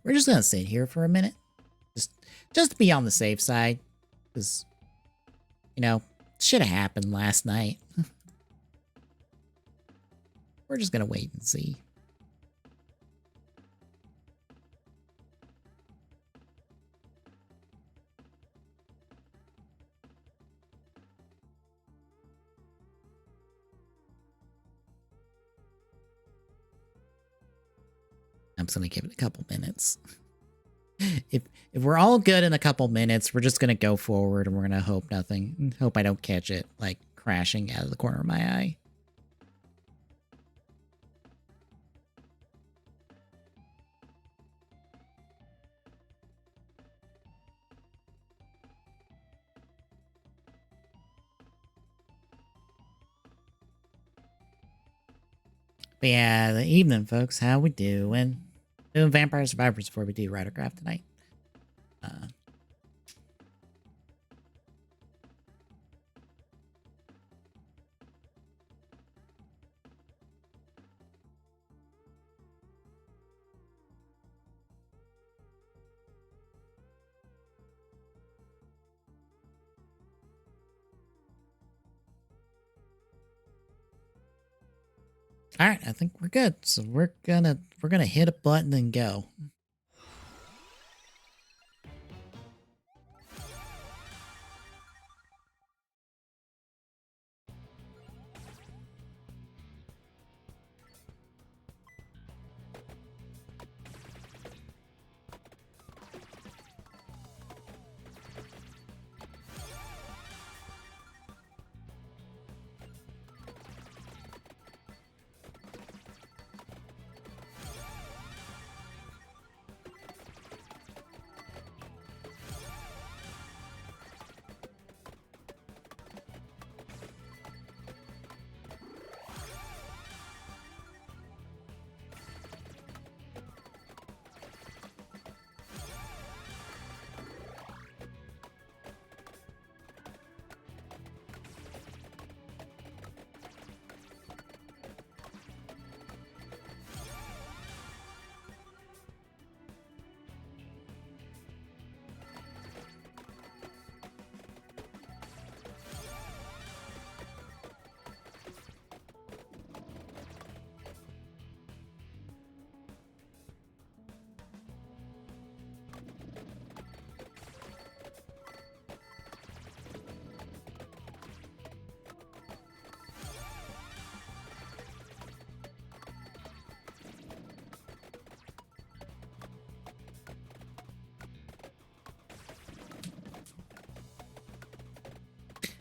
we're just gonna sit here for a minute. Just to be on the safe side. Because, you know, should have happened last night. We're just gonna wait and see. I'm just gonna give it a couple minutes. If we're all good in a couple minutes, we're just gonna go forward and we're gonna hope I don't catch it like crashing out of the corner of my eye. But yeah, the evening, folks. How we doing? Doing Vampire Survivors before we do Ridercraft tonight. All right, I think we're good. So we're gonna hit a button and go.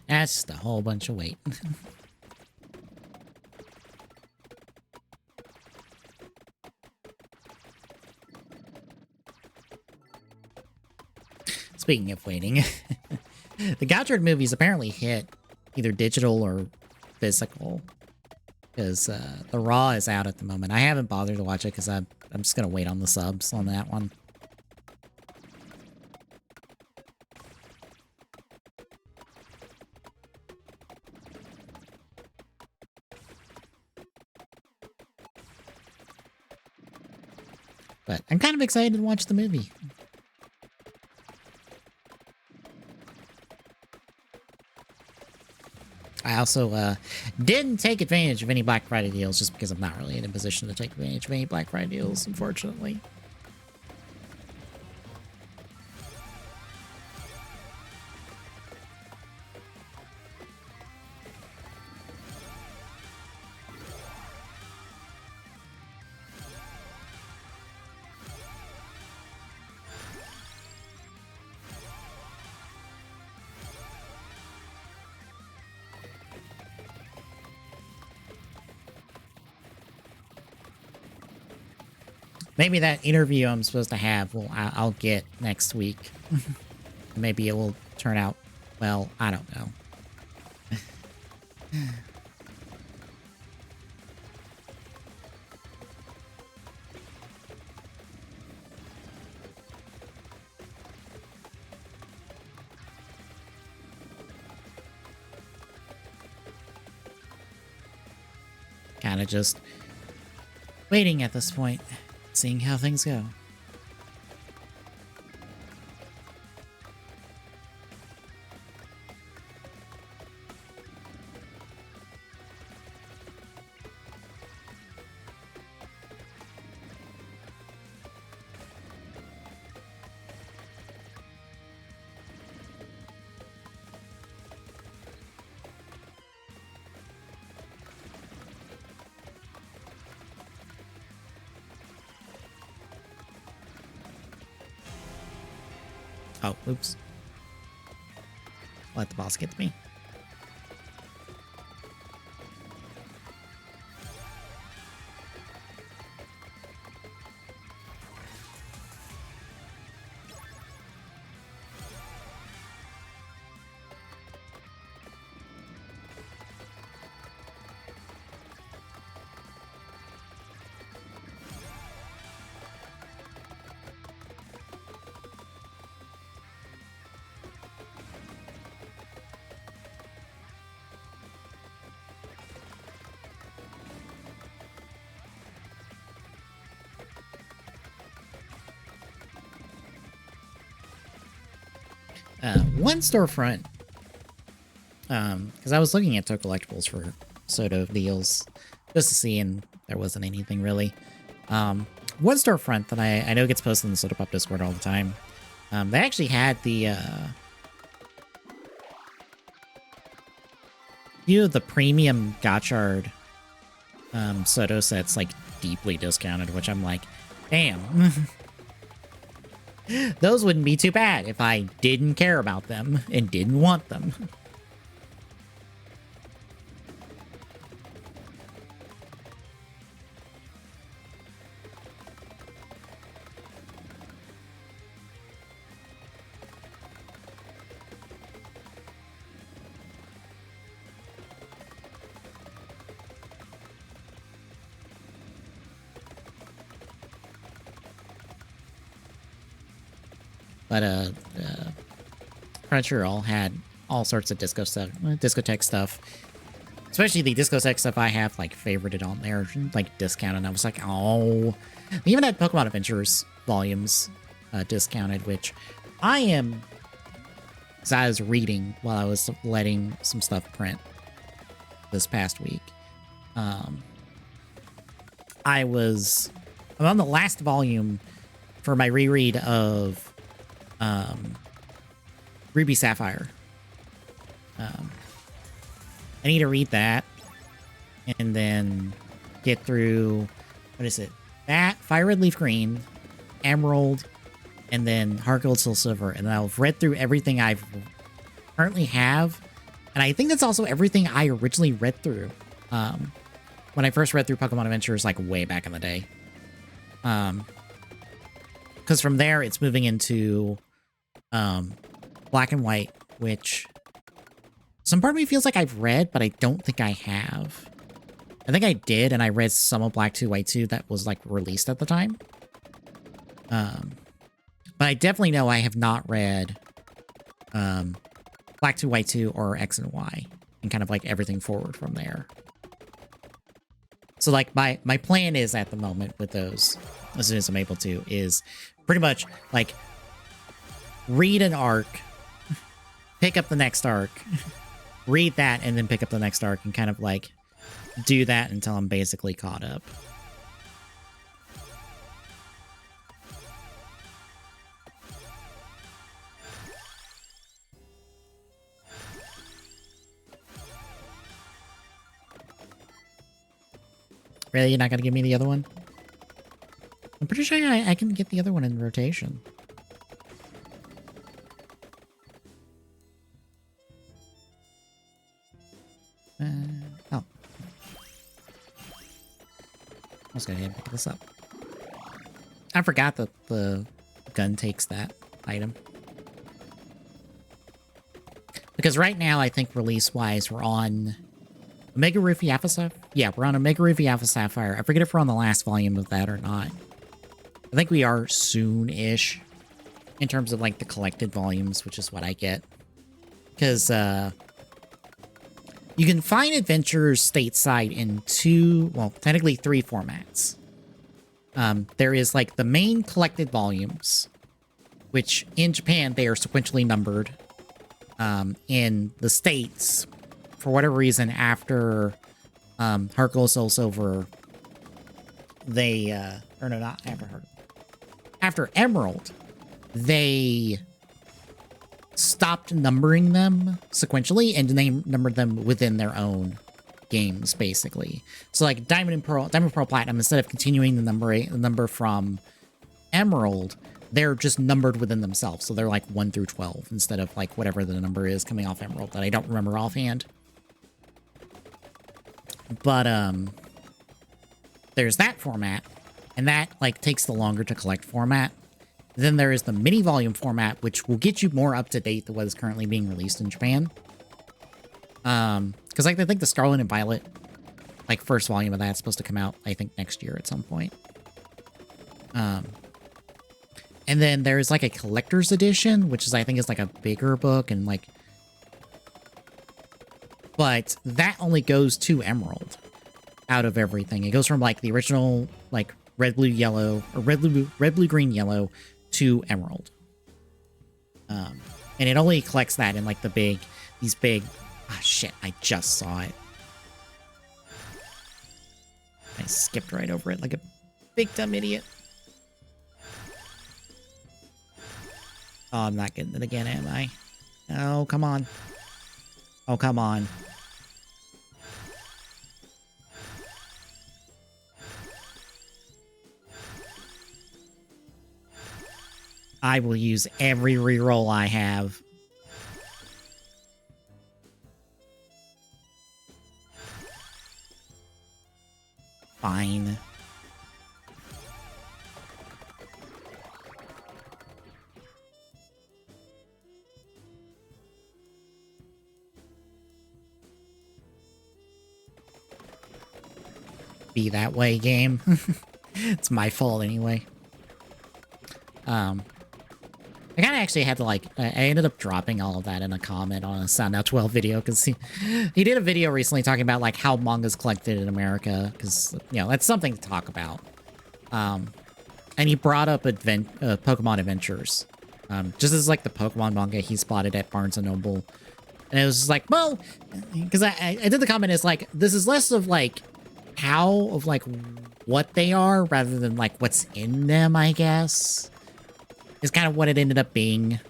That's just a whole bunch of weight. Speaking of waiting, the Godred movies apparently hit either digital or physical. Because the Raw is out at the moment. I haven't bothered to watch it because I'm just going to wait on the subs on that one. But I'm kind of excited to watch the movie. I also didn't take advantage of any Black Friday deals just because I'm not really in a position to take advantage of any Black Friday deals, unfortunately. Maybe that interview I'm supposed to have, I'll get next week. Maybe it will turn out well. I don't know. Kind of just waiting at this point, seeing how things go. Oh, oops. Let the boss get to me. One storefront, because I was looking at Toy Collectibles for Soto deals just to see, and there wasn't anything really. One storefront that I know gets posted in the Soto Pop Discord all the time. They actually had the few of the premium Gotchard Soto sets like deeply discounted, which I'm like, damn. Those wouldn't be too bad if I didn't care about them and didn't want them. But Crunchyroll had all sorts of discotheque stuff. Especially the discotheque stuff I have like favorited on there, like discounted. I was like, oh, they even had Pokemon Adventures volumes discounted, which I am, because I was reading while I was letting some stuff print this past week. I'm on the last volume for my reread of Ruby Sapphire. I need to read that and then get through, what is it? That, Fire Red Leaf Green, Emerald, and then Heart Gold Soul Silver. And then I've read through everything I currently have. And I think that's also everything I originally read through when I first read through Pokemon Adventures, like way back in the day. Because from there, it's moving into Black and White, which some part of me feels like I've read, but I don't think I have. I think I did, and I read some of Black 2, White 2 that was like released at the time. But I definitely know I have not read Black 2, White 2 or X and Y, and kind of like everything forward from there. So like my plan is at the moment with those, as soon as I'm able to, is pretty much like read an arc, pick up the next arc, read that, and then pick up the next arc, and kind of like do that until I'm basically caught up. Really? You're not going to give me the other one? I'm pretty sure I can get the other one in rotation. Oh. Let's go ahead and pick this up. I forgot that the gun takes that item. Because right now, I think release-wise, we're on Omega Ruby Alpha Sapphire? Yeah, we're on Omega Ruby Alpha Sapphire. I forget if we're on the last volume of that or not. I think we are soon-ish in terms of, like, the collected volumes, which is what I get. Because, you can find adventures stateside in technically 3 formats. There is, like, the main collected volumes, which in Japan, they are sequentially numbered. In the States, for whatever reason, after Heart Gold Soul Silver, they, or no, not after Heart. After Emerald, they stopped numbering them sequentially, and they numbered them within their own games, basically. So, like, Diamond, Pearl Platinum, instead of continuing the number from Emerald, they're just numbered within themselves. So they're like 1 through 12 instead of like whatever the number is coming off Emerald that I don't remember offhand. But there's that format, and that like takes the longer to collect format. Then there is the mini volume format, which will get you more up to date than what is currently being released in Japan. Because like I think the Scarlet and Violet, like first volume of that's supposed to come out, I think next year at some point. And then there's like a collector's edition, which is I think is like a bigger book and like, but that only goes to Emerald out of everything. It goes from like the original like red, blue, yellow, or red, blue, green, yellow to Emerald. And it only collects that in like the big, these big, ah shit, I just saw it. I skipped right over it like a big dumb idiot. Oh, I'm not getting it again, am I? Oh, come on. Oh, come on. I will use every reroll I have. Fine. Be that way, game. It's my fault anyway. I kind of actually had to, like, I ended up dropping all of that in a comment on a Sound Out 12 video, because he did a video recently talking about, like, how manga's collected in America, because, you know, that's something to talk about. And he brought up Pokemon Adventures, just as, like, the Pokemon manga he spotted at Barnes & Noble. And it was just like, well, because I did the comment as, like, this is less of, like, how, of, like, what they are, rather than, like, what's in them, I guess. Is kind of what it ended up being.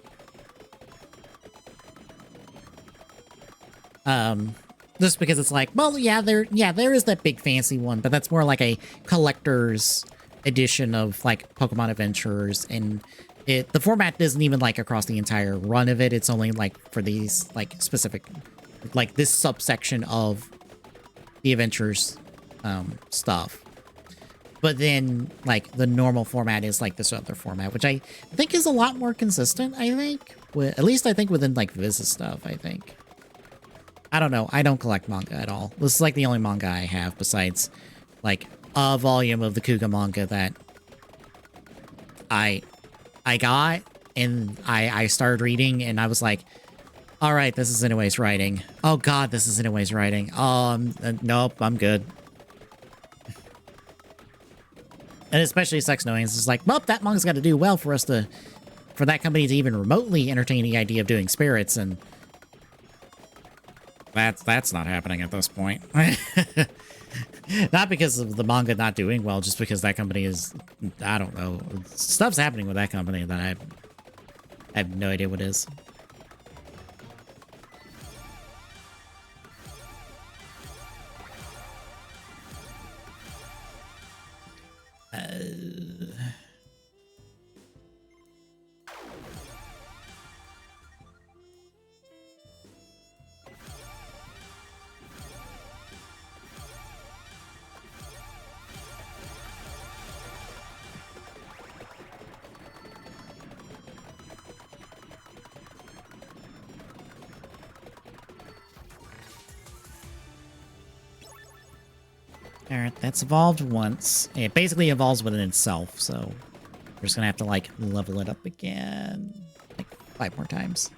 Just because it's like, well, yeah, there is that big fancy one, but that's more like a collector's edition of like Pokemon Adventures, and the format isn't even like across the entire run of it. It's only like for these like specific, like this subsection of the Adventures stuff. But then, like, the normal format is, like, this other format, which I think is a lot more consistent, I think. At least I think within, like, Viz's stuff, I think. I don't know. I don't collect manga at all. This is, like, the only manga I have besides, like, a volume of the Kuga manga that I got, and I started reading, and I was like, all right, this is Inoue's writing. Oh, God, this is Inoue's writing. Nope, I'm good. And especially Sex Knowing, it's just like, well, that manga's got to do well for that company to even remotely entertain the idea of doing spirits, and that's not happening at this point. Not because of the manga not doing well, just because that company is, I don't know, stuff's happening with that company that I have no idea what is. Alright, that's evolved once. It basically evolves within itself, so we're just gonna have to, like, level it up again, like, 5 more times.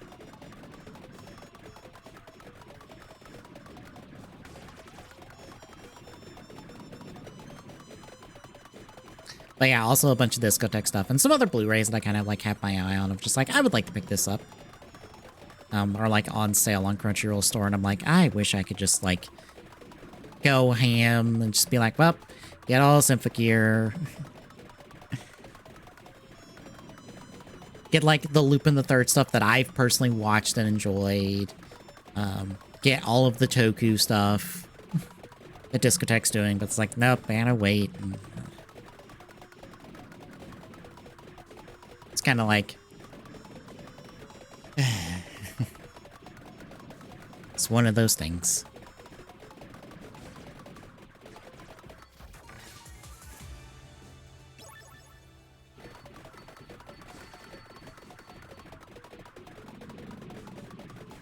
But yeah, also a bunch of discotheque stuff, and some other Blu-rays that I kind of, like, have my eye on. I'm just like, I would like to pick this up. Or, like, on sale on Crunchyroll store, and I'm like, I wish I could just, like, go ham and just be like, well, get all Symphogear. Get, like, the Lupin the Third stuff that I've personally watched and enjoyed. Get all of the Toku stuff that Discotheque's doing, but it's like, nope, man, I wait. And it's kind of like... It's one of those things.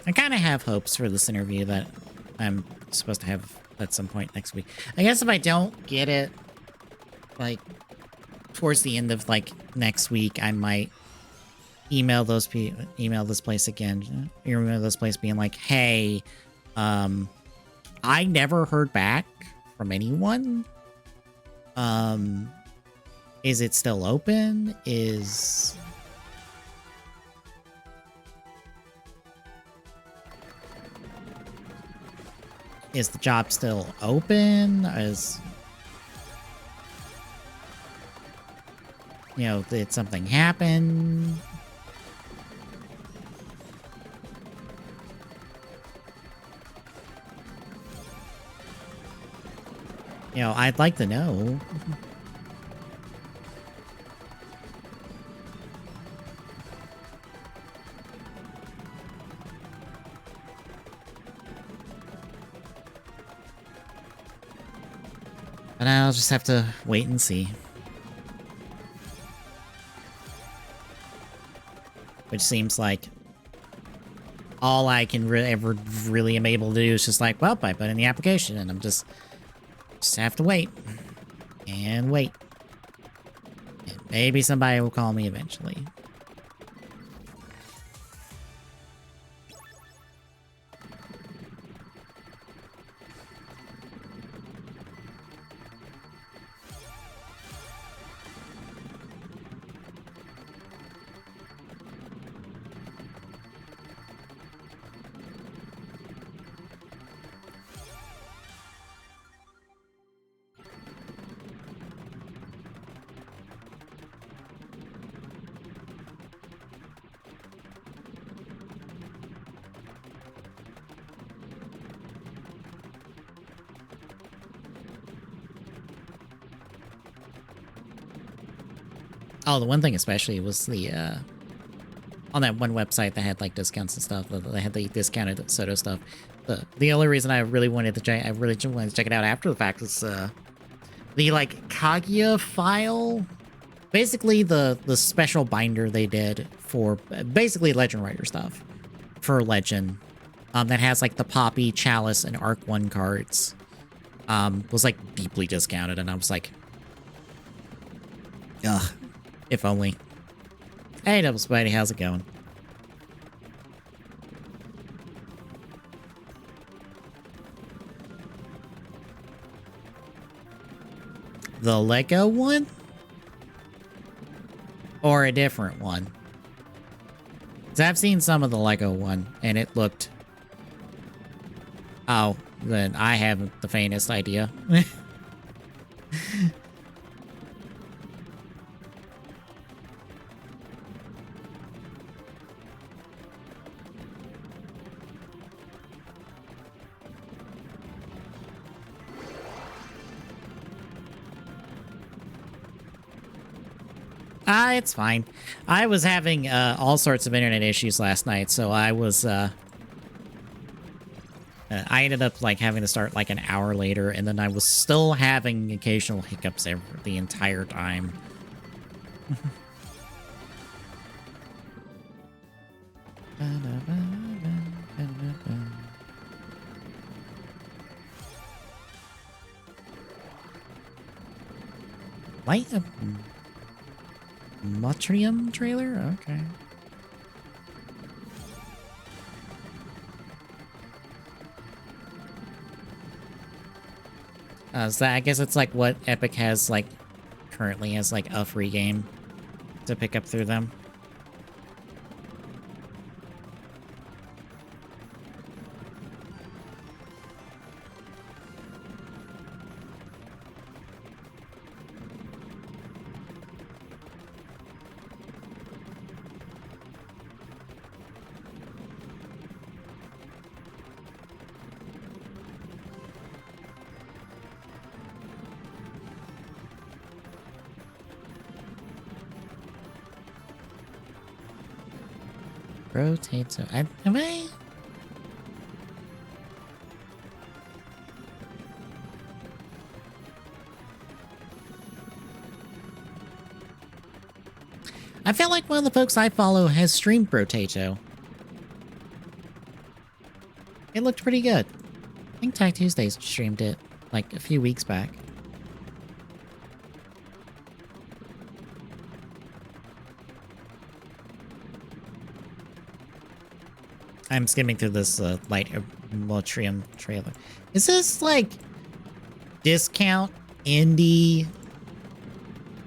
I kind of have hopes for this interview that I'm supposed to have at some point next week. I guess if I don't get it, like, towards the end of, like, next week, I might email this place again. Email this place being like, hey, I never heard back from anyone. Is it still open? Is the job still open? You know, did something happen? You know, I'd like to know. But I'll just have to wait and see. Which seems like all I can ever really am able to do is just like, well, I put in the application and I'm just have to wait. And wait. And maybe somebody will call me eventually. Oh, the one thing especially was the, on that one website that had, like, discounts and stuff, they had the discounted soda stuff. The only reason I really wanted to check it out after the fact was, the, like, Kaguya file. Basically, the special binder they did for, basically Legend Rider stuff. For Legend. That has, like, the Poppy, Chalice, and Arc 1 cards. Was, like, deeply discounted, and I was like... Ugh. If only. Hey, Double Spidey, how's it going? The Lego one? Or a different one? 'Cause I've seen some of the Lego one, and it looked... Oh, then I haven't the faintest idea. It's fine. I was having all sorts of internet issues last night, so I was I ended up like having to start like an hour later, and then I was still having occasional hiccups the entire time. Light up. Motrium trailer? Okay. So I guess it's like what Epic has like currently as like a free game to pick up through them. Potato. Am I? I feel like one of the folks I follow has streamed Potato. It looked pretty good. I think Tag Tuesday streamed it like a few weeks back. I'm skimming through this light Motrium trailer. Is this like discount indie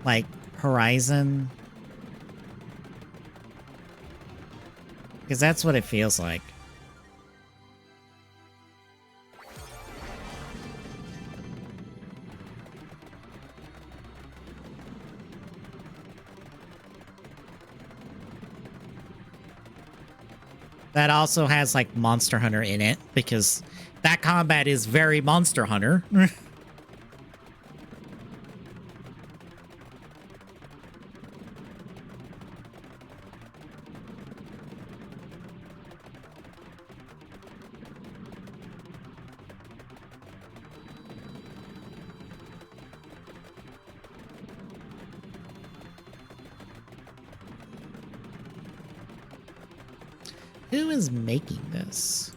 like Horizon? Because that's what it feels like. That also has like Monster Hunter in it because that combat is very Monster Hunter. Who is making this?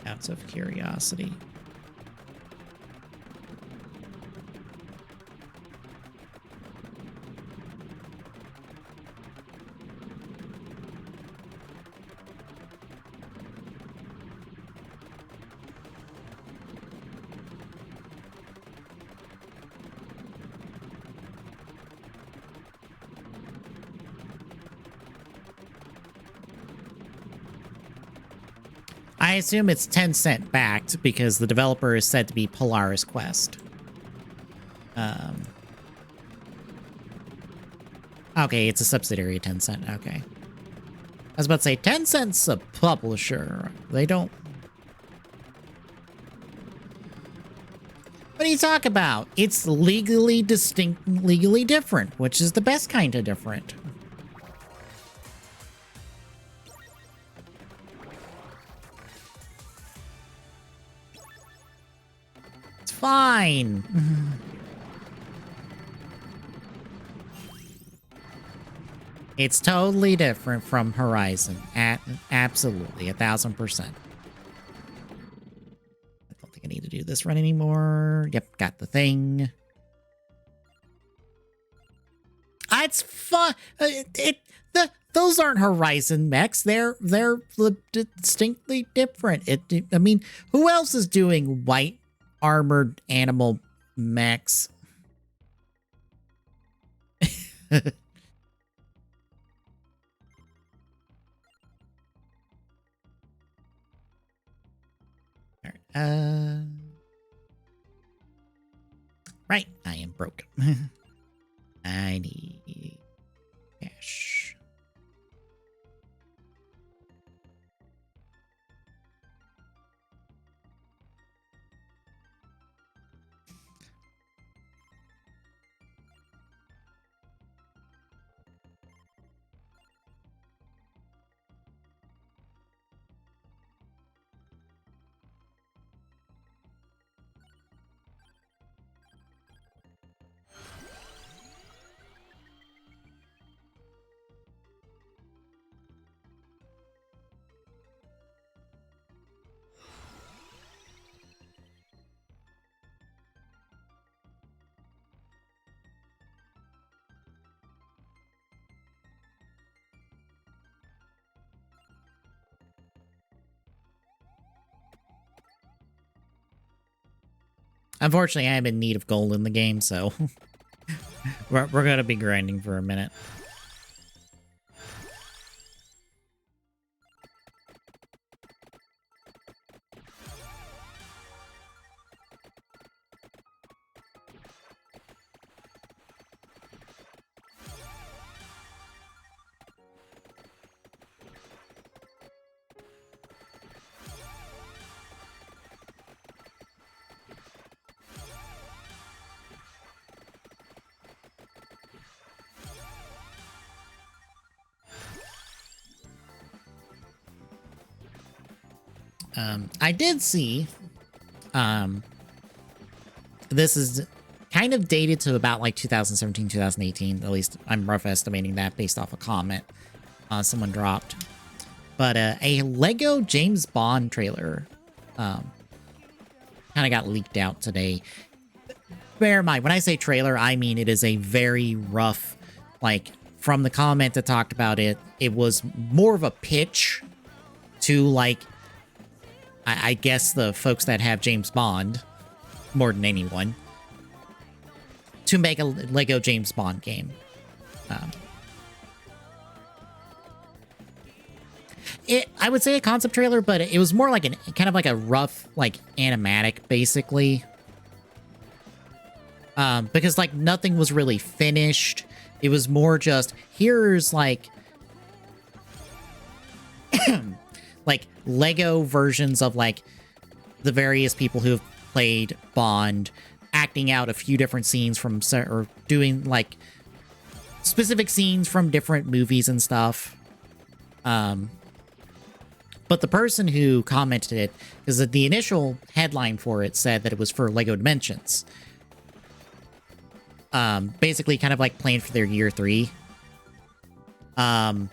Out of curiosity. I assume it's 10-cent backed because the developer is said to be Polaris Quest. Okay, it's a subsidiary of 10-cent. Okay. I was about to say 10-cent's a publisher. They don't... What do you talk about? It's legally distinct, legally different, which is the best kind of different. Fine. It's totally different from Horizon. Absolutely, 1000%. I don't think I need to do this run anymore. Yep, got the thing. It's fun. Those aren't Horizon mechs. They're distinctly different. I mean, who else is doing white armored animal mechs? Right, I am broke. I need cash. Unfortunately, I am in need of gold in the game, so we're going to be grinding for a minute. I did see, this is kind of dated to about like 2017, 2018. At least I'm rough estimating that based off a comment someone dropped. But a Lego James Bond trailer kind of got leaked out today. Bear in mind, when I say trailer, I mean it is a very rough, like, from the comment that talked about it, it was more of a pitch to, like, I guess the folks that have James Bond, more than anyone, to make a Lego James Bond game. I would say a concept trailer, but it was more like kind of like a rough, like, animatic, basically. Because, like, nothing was really finished. It was more just, here's, like, like, Lego versions of, like, the various people who have played Bond, acting out a few different scenes from, or doing, like, specific scenes from different movies and stuff. But the person who commented it, because the initial headline for it said that it was for LEGO Dimensions. Basically kind of like planned for their year 3. But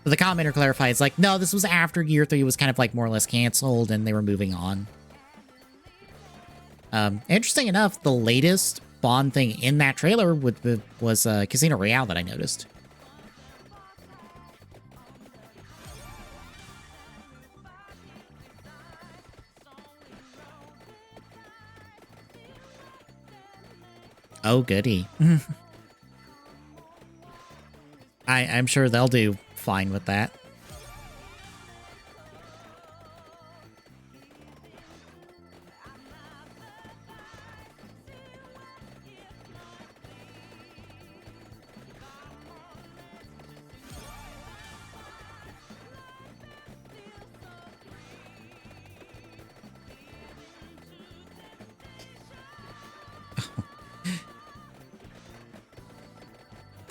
the commenter clarifies, like, no, this was after year 3 was kind of like more or less canceled and they were moving on. Interesting enough, the latest Bond thing in that trailer was Casino Royale that I noticed. Oh, goody. I'm sure they'll do fine with that.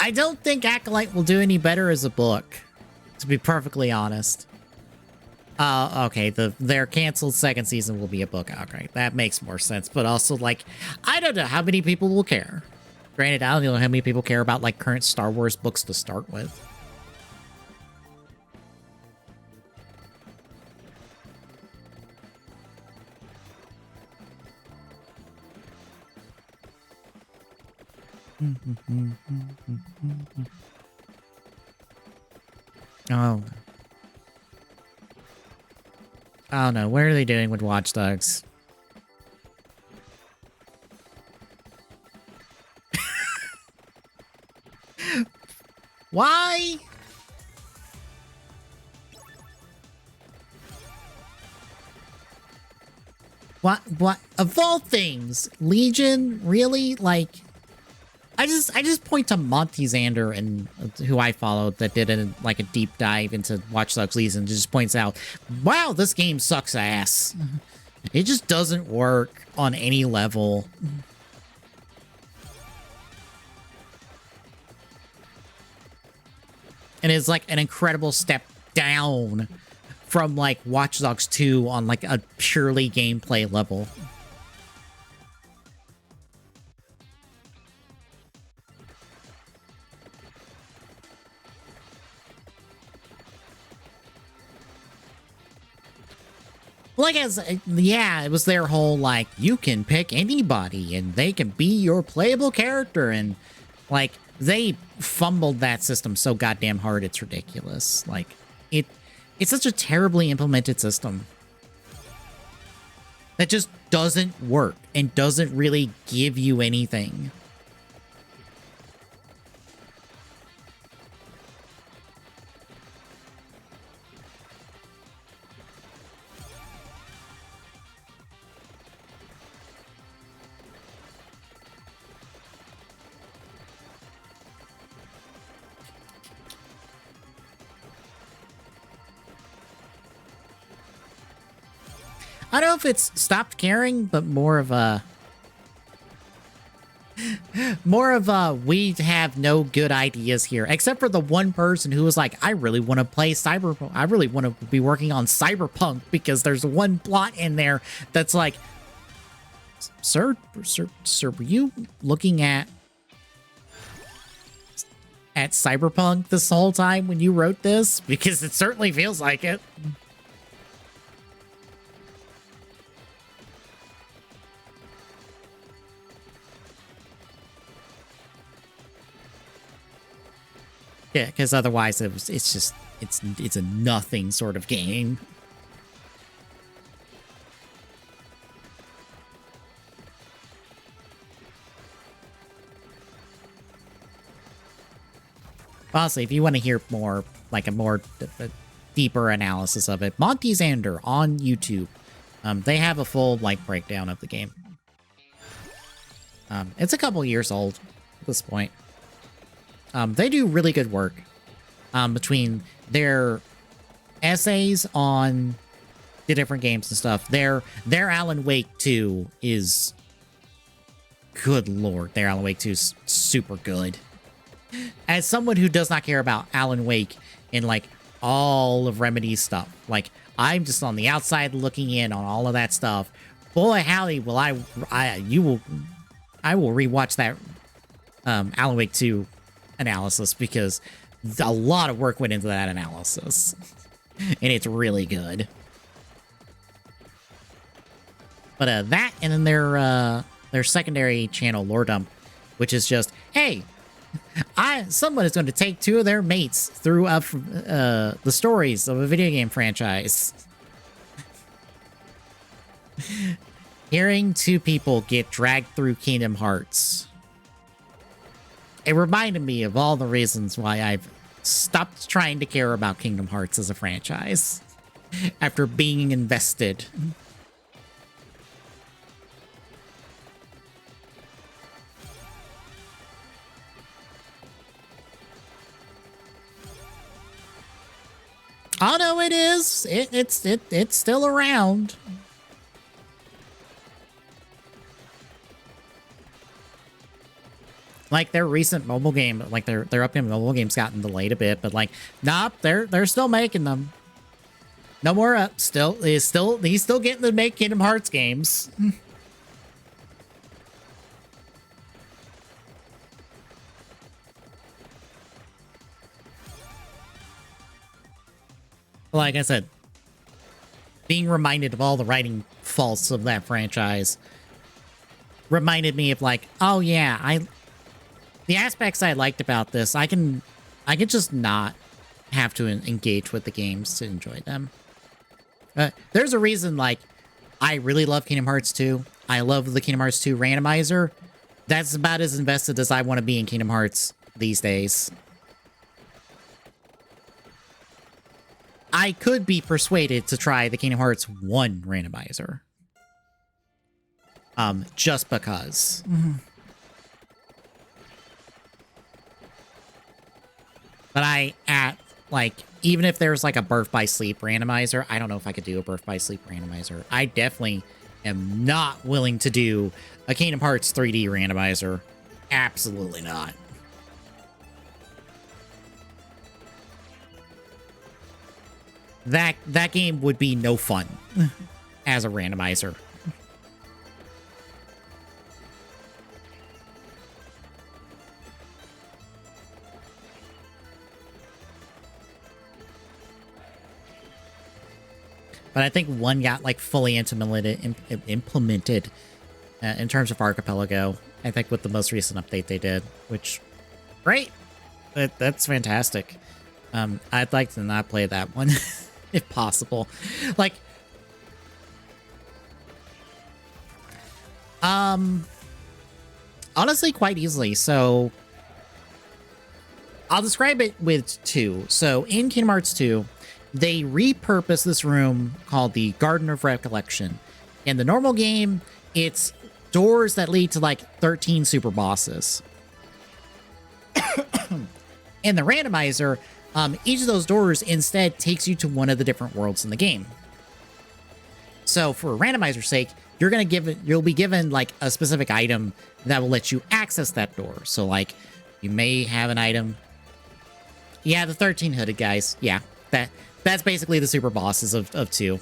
I don't think Acolyte will do any better as a book, to be perfectly honest. Okay, their canceled second season will be a book. Okay, that makes more sense. But also, like, I don't know how many people will care. Granted, I don't know how many people care about, like, current Star Wars books to start with. Oh. Oh no, what are they doing with Watch Dogs? Why? What? Of all things, Legion, really? Like, I just point to Monty Xander, and who I followed, that did a deep dive into Watch Dogs Legion, just points out, wow, this game sucks ass. It just doesn't work on any level. And it's like an incredible step down from like Watch Dogs 2 on like a purely gameplay level. Like, yeah, it was their whole, like, you can pick anybody and they can be your playable character. And, like, they fumbled that system so goddamn hard, it's ridiculous. Like, it's such a terribly implemented system that just doesn't work and doesn't really give you anything. I don't know if it's stopped caring, but more of a... More of we have no good ideas here, except for the one person who was like, I really want to play Cyberpunk. I really want to be working on Cyberpunk because there's one plot in there that's like, sir, were you looking at Cyberpunk this whole time when you wrote this? Because it certainly feels like it. Yeah, because otherwise it's a nothing sort of game. Honestly, if you want to hear more, like a deeper analysis of it, Monty Xander on YouTube, they have a full like breakdown of the game. It's a couple years old at this point. They do really good work between their essays on the different games and stuff. Their Alan Wake 2 is, good lord, their Alan Wake 2 is super good. As someone who does not care about Alan Wake and like all of Remedy's stuff, like I'm just on the outside looking in on all of that stuff. Boy, howdy, will I will rewatch that Alan Wake 2 analysis because a lot of work went into that analysis, and it's really good. But that, and then their secondary channel, Lore Dump, which is just, hey, someone is going to take two of their mates through the stories of a video game franchise. Hearing two people get dragged through Kingdom Hearts. It reminded me of all the reasons why I've stopped trying to care about Kingdom Hearts as a franchise after being invested. Oh no, it is. It's still around. Like their recent mobile game, like their upcoming mobile game's gotten delayed a bit, but like, nope, they're still making them. No more up. He's still getting to make Kingdom Hearts games. Like I said, being reminded of all the writing faults of that franchise reminded me of like, oh yeah, the aspects I liked about this, I can just not have to engage with the games to enjoy them. There's a reason, like, I really love Kingdom Hearts 2. I love the Kingdom Hearts 2 randomizer. That's about as invested as I want to be in Kingdom Hearts these days. I could be persuaded to try the Kingdom Hearts 1 randomizer. Just because. But even if there's like a Birth by Sleep randomizer, I don't know if I could do a Birth by Sleep randomizer. I definitely am not willing to do a Kingdom Hearts 3D randomizer. Absolutely not. That game would be no fun as a randomizer. But I think one got like fully implemented in terms of Archipelago. I think with the most recent update they did, which great. That's fantastic. I'd like to not play that one if possible. Like, honestly, quite easily. So I'll describe it with 2. So in Kingdom Hearts 2, they repurposed this room called the Garden of Recollection. In the normal game, it's doors that lead to like 13 super bosses. In the randomizer, each of those doors instead takes you to one of the different worlds in the game. So for randomizer's sake, you'll be given like a specific item that will let you access that door. So like you may have an item. Yeah, the 13 hooded guys. Yeah, that's basically the super bosses of 2.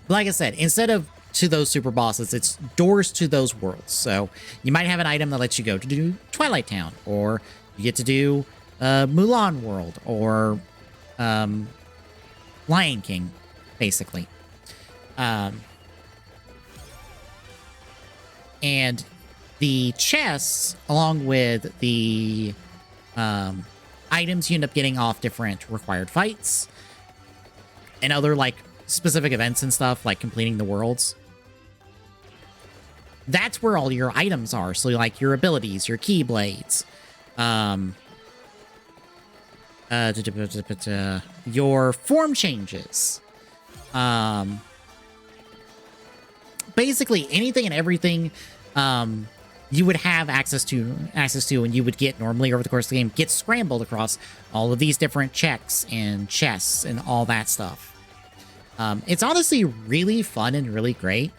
Like I said, instead of to those super bosses, it's doors to those worlds. So you might have an item that lets you go to do Twilight Town, or you get to do Mulan World, or Lion King, basically. And the chests, along with the items you end up getting off different required fights and other like specific events and stuff, like completing the worlds, that's where all your items are. So like your abilities, your keyblades, your form changes, basically anything and everything you would have access to and you would get normally over the course of the game gets scrambled across all of these different checks and chests and all that stuff. It's honestly really fun and really great.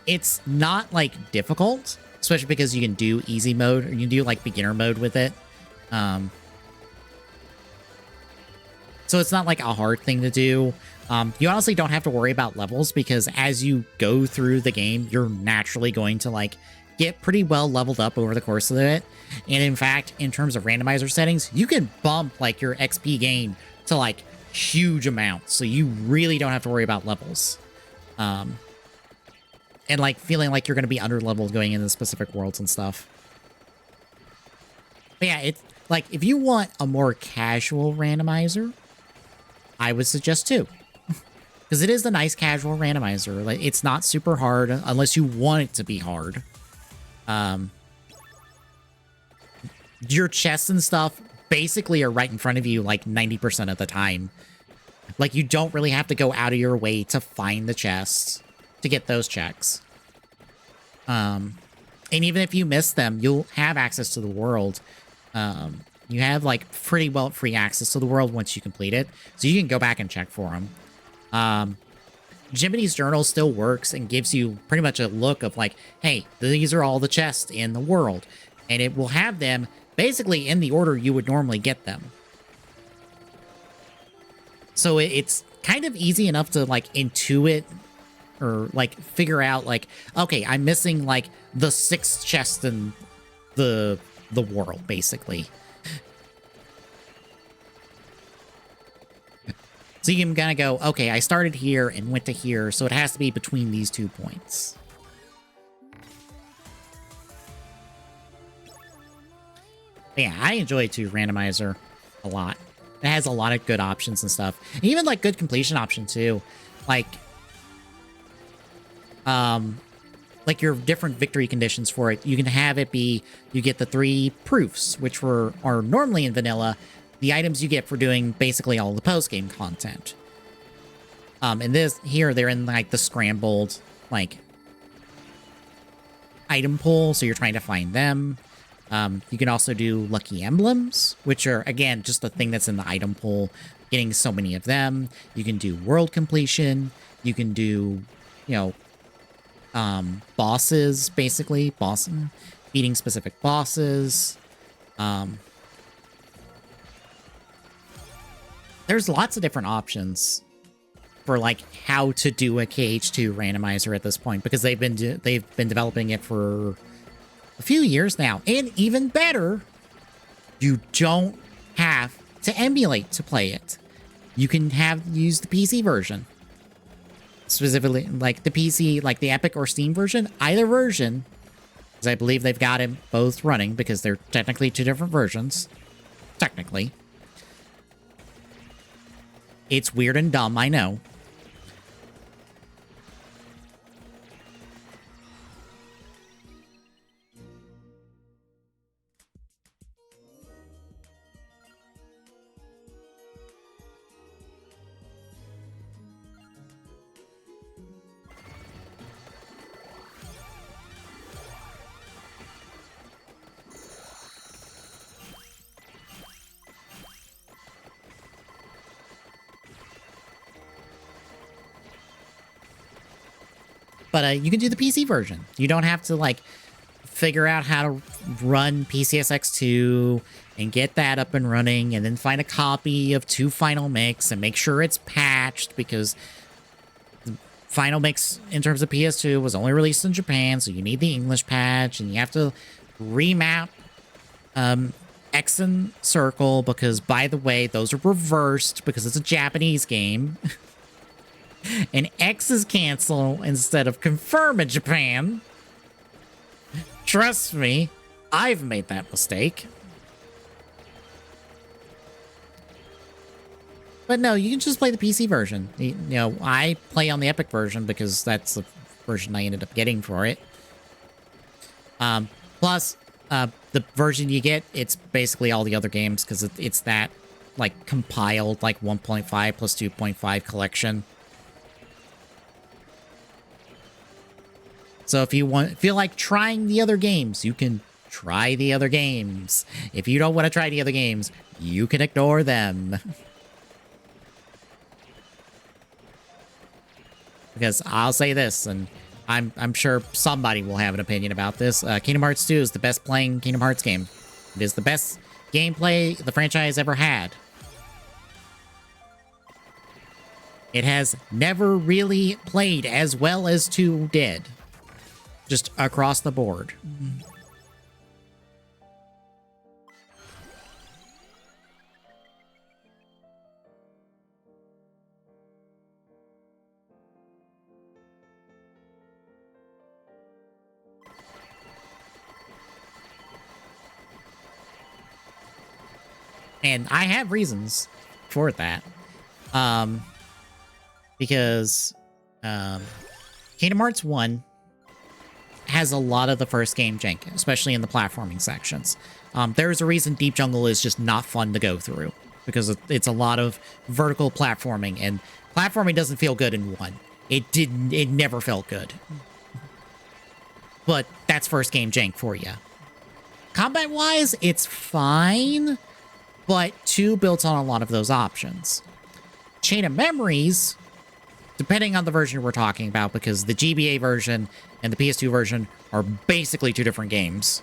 It's not like difficult, especially because you can do easy mode or you can do like beginner mode with it. So it's not like a hard thing to do. You honestly don't have to worry about levels because as you go through the game, you're naturally going to like get pretty well leveled up over the course of it. And in fact, in terms of randomizer settings, you can bump like your XP gain to like huge amounts. So you really don't have to worry about levels. And like feeling like you're going to be under leveled going into specific worlds and stuff. But yeah, it's like if you want a more casual randomizer, I would suggest 2. Because it is a nice casual randomizer. Like it's not super hard unless you want it to be hard. Your chests and stuff basically are right in front of you like 90% of the time. Like you don't really have to go out of your way to find the chests to get those checks. And even if you miss them, you'll have access to the world. You have like pretty well free access to the world once you complete it. So you can go back and check for them. Jiminy's Journal still works and gives you pretty much a look of like, hey, these are all the chests in the world. And it will have them basically in the order you would normally get them. So it's kind of easy enough to like intuit or like figure out like, okay, I'm missing like the 6th chest in the world, basically. So you can kind of go, okay, I started here and went to here, so it has to be between these 2 points. But yeah, I enjoy 2 randomizer a lot. It has a lot of good options and stuff. And even like good completion option too. Like your different victory conditions for it. You can have it be, you get the 3 proofs, which are normally in vanilla, the items you get for doing basically all the post-game content. And this here, they're in like the scrambled like item pool, so you're trying to find them. You can also do lucky emblems, which are again just the thing that's in the item pool, getting so many of them. You can do world completion. You can do, you know, bosses, basically beating specific bosses. There's lots of different options for like how to do a KH2 randomizer at this point, because they've been developing it for a few years now. And even better, you don't have to emulate to play it. You can use the PC version. Specifically, like the PC, like the Epic or Steam version, either version, because I believe they've got them both running because they're technically 2 different versions. Technically. It's weird and dumb, I know. But you can do the PC version. You don't have to like figure out how to run PCSX2 and get that up and running, and then find a copy of 2 Final Mix and make sure it's patched, because the Final Mix in terms of PS2 was only released in Japan, so you need the English patch, and you have to remap X and Circle, because, by the way, those are reversed because it's a Japanese game. And X is cancel instead of confirm in Japan. Trust me, I've made that mistake. But no, you can just play the PC version. You know, I play on the Epic version because that's the version I ended up getting for it. Plus, the version you get, it's basically all the other games, because it's that, like, compiled, like, 1.5 plus 2.5 collection. So if you feel like trying the other games, you can try the other games. If you don't want to try the other games, you can ignore them. Because I'll say this, and I'm sure somebody will have an opinion about this. Kingdom Hearts 2 is the best playing Kingdom Hearts game. It is the best gameplay the franchise ever had. It has never really played as well as 2 did. Just across the board. And I have reasons for that. Because Kingdom Hearts 1 has a lot of the first game jank, especially in the platforming sections. There's a reason Deep Jungle is just not fun to go through, because it's a lot of vertical platforming, and platforming doesn't feel good in 1. It never felt good. But that's first game jank for you. Combat-wise, it's fine, but 2 built on a lot of those options. Chain of Memories, depending on the version we're talking about, because the GBA version and the PS2 version are basically 2 different games,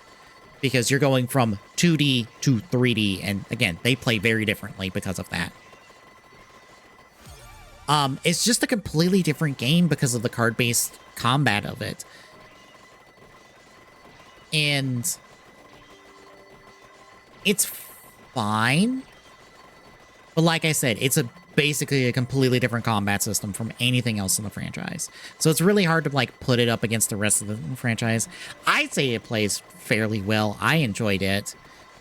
because you're going from 2D to 3D, and again, they play very differently because of that. It's just a completely different game because of the card-based combat of it. And it's fine, but like I said, it's basically a completely different combat system from anything else in the franchise. So it's really hard to like put it up against the rest of the franchise. I'd say it plays fairly well. I enjoyed it.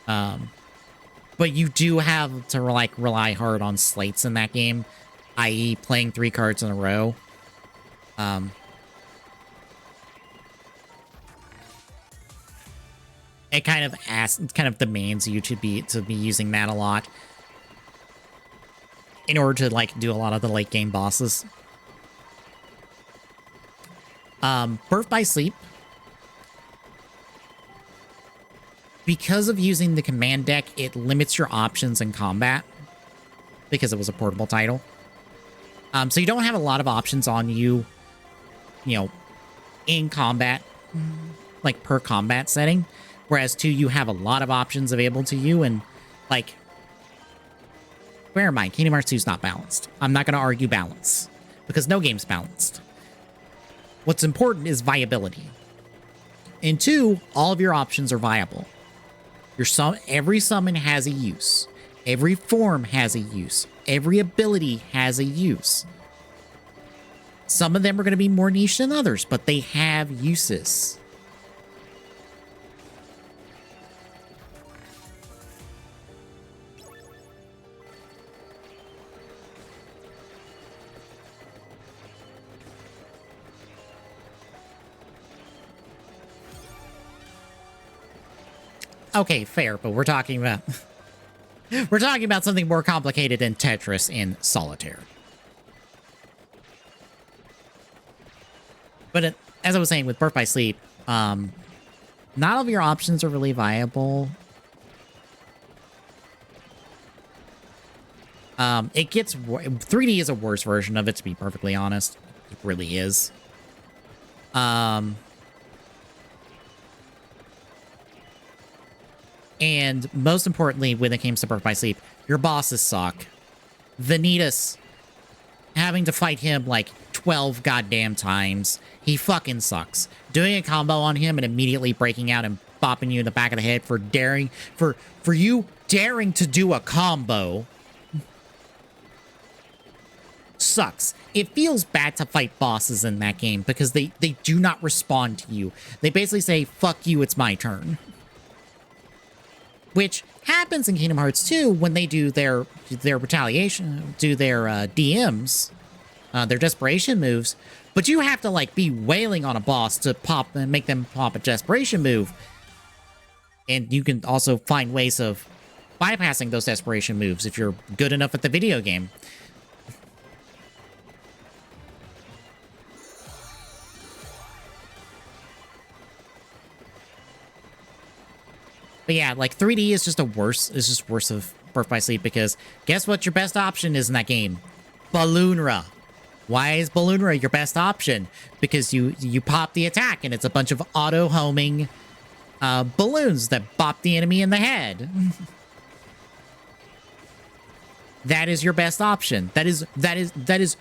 But you do have to like rely hard on slates in that game, i.e. playing 3 cards in a row. It kind of demands you to be using that a lot in order to like do a lot of the late game bosses. Birth by Sleep, because of using the command deck, it limits your options in combat because it was a portable title. So you don't have a lot of options on you, in combat, like per combat setting. Whereas 2, you have a lot of options available to you, and like, bear in mind, Kingdom Hearts 2 is not balanced. I'm not going to argue balance, because no game's balanced. What's important is viability. In 2, all of your options are viable. Every summon has a use. Every form has a use. Every ability has a use. Some of them are going to be more niche than others, but they have uses. Okay, fair, but we're talking about something more complicated than Tetris in Solitaire. But as I was saying, with Birth by Sleep, not all of your options are really viable. It gets 3D is a worse version of it, to be perfectly honest. It really is. And most importantly, when it comes to Birth by Sleep, your bosses suck. Vanitas, having to fight him like 12 goddamn times. He fucking sucks. Doing a combo on him and immediately breaking out and bopping you in the back of the head for daring, for you daring to do a combo sucks. It feels bad to fight bosses in that game because they do not respond to you. They basically say, fuck you, it's my turn. Which happens in Kingdom Hearts 2 when they do their retaliation, do their DMs, their desperation moves. But you have to like be wailing on a boss to pop and make them pop a desperation move. And you can also find ways of bypassing those desperation moves if you're good enough at the video game. But yeah, like 3D is just worse of Birth by Sleep because guess what your best option is in that game? Balloonra. Why is Balloonra your best option? Because you pop the attack and it's a bunch of auto-homing balloons that bop the enemy in the head. That is your best option. That is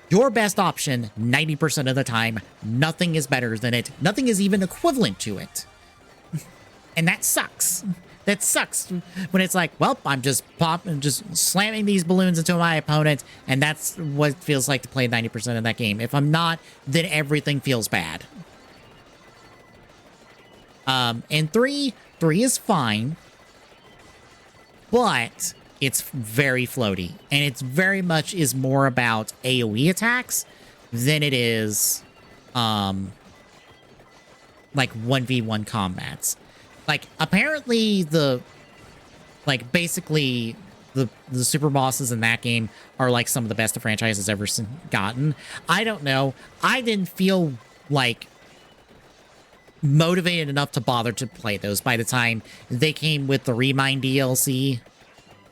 your best option 90% of the time. Nothing is better than it. Nothing is even equivalent to it. And that sucks. That sucks when it's like, well, I'm just slamming these balloons into my opponent, and that's what it feels like to play 90% of that game. If I'm not, then everything feels bad. And 3 is fine, but it's very floaty, and it's very much is more about AoE attacks than it is, like 1v1 combats. Like, apparently basically the super bosses in that game are like some of the best the franchise has ever gotten. I don't know. I didn't feel like motivated enough to bother to play those by the time they came with the Remind DLC,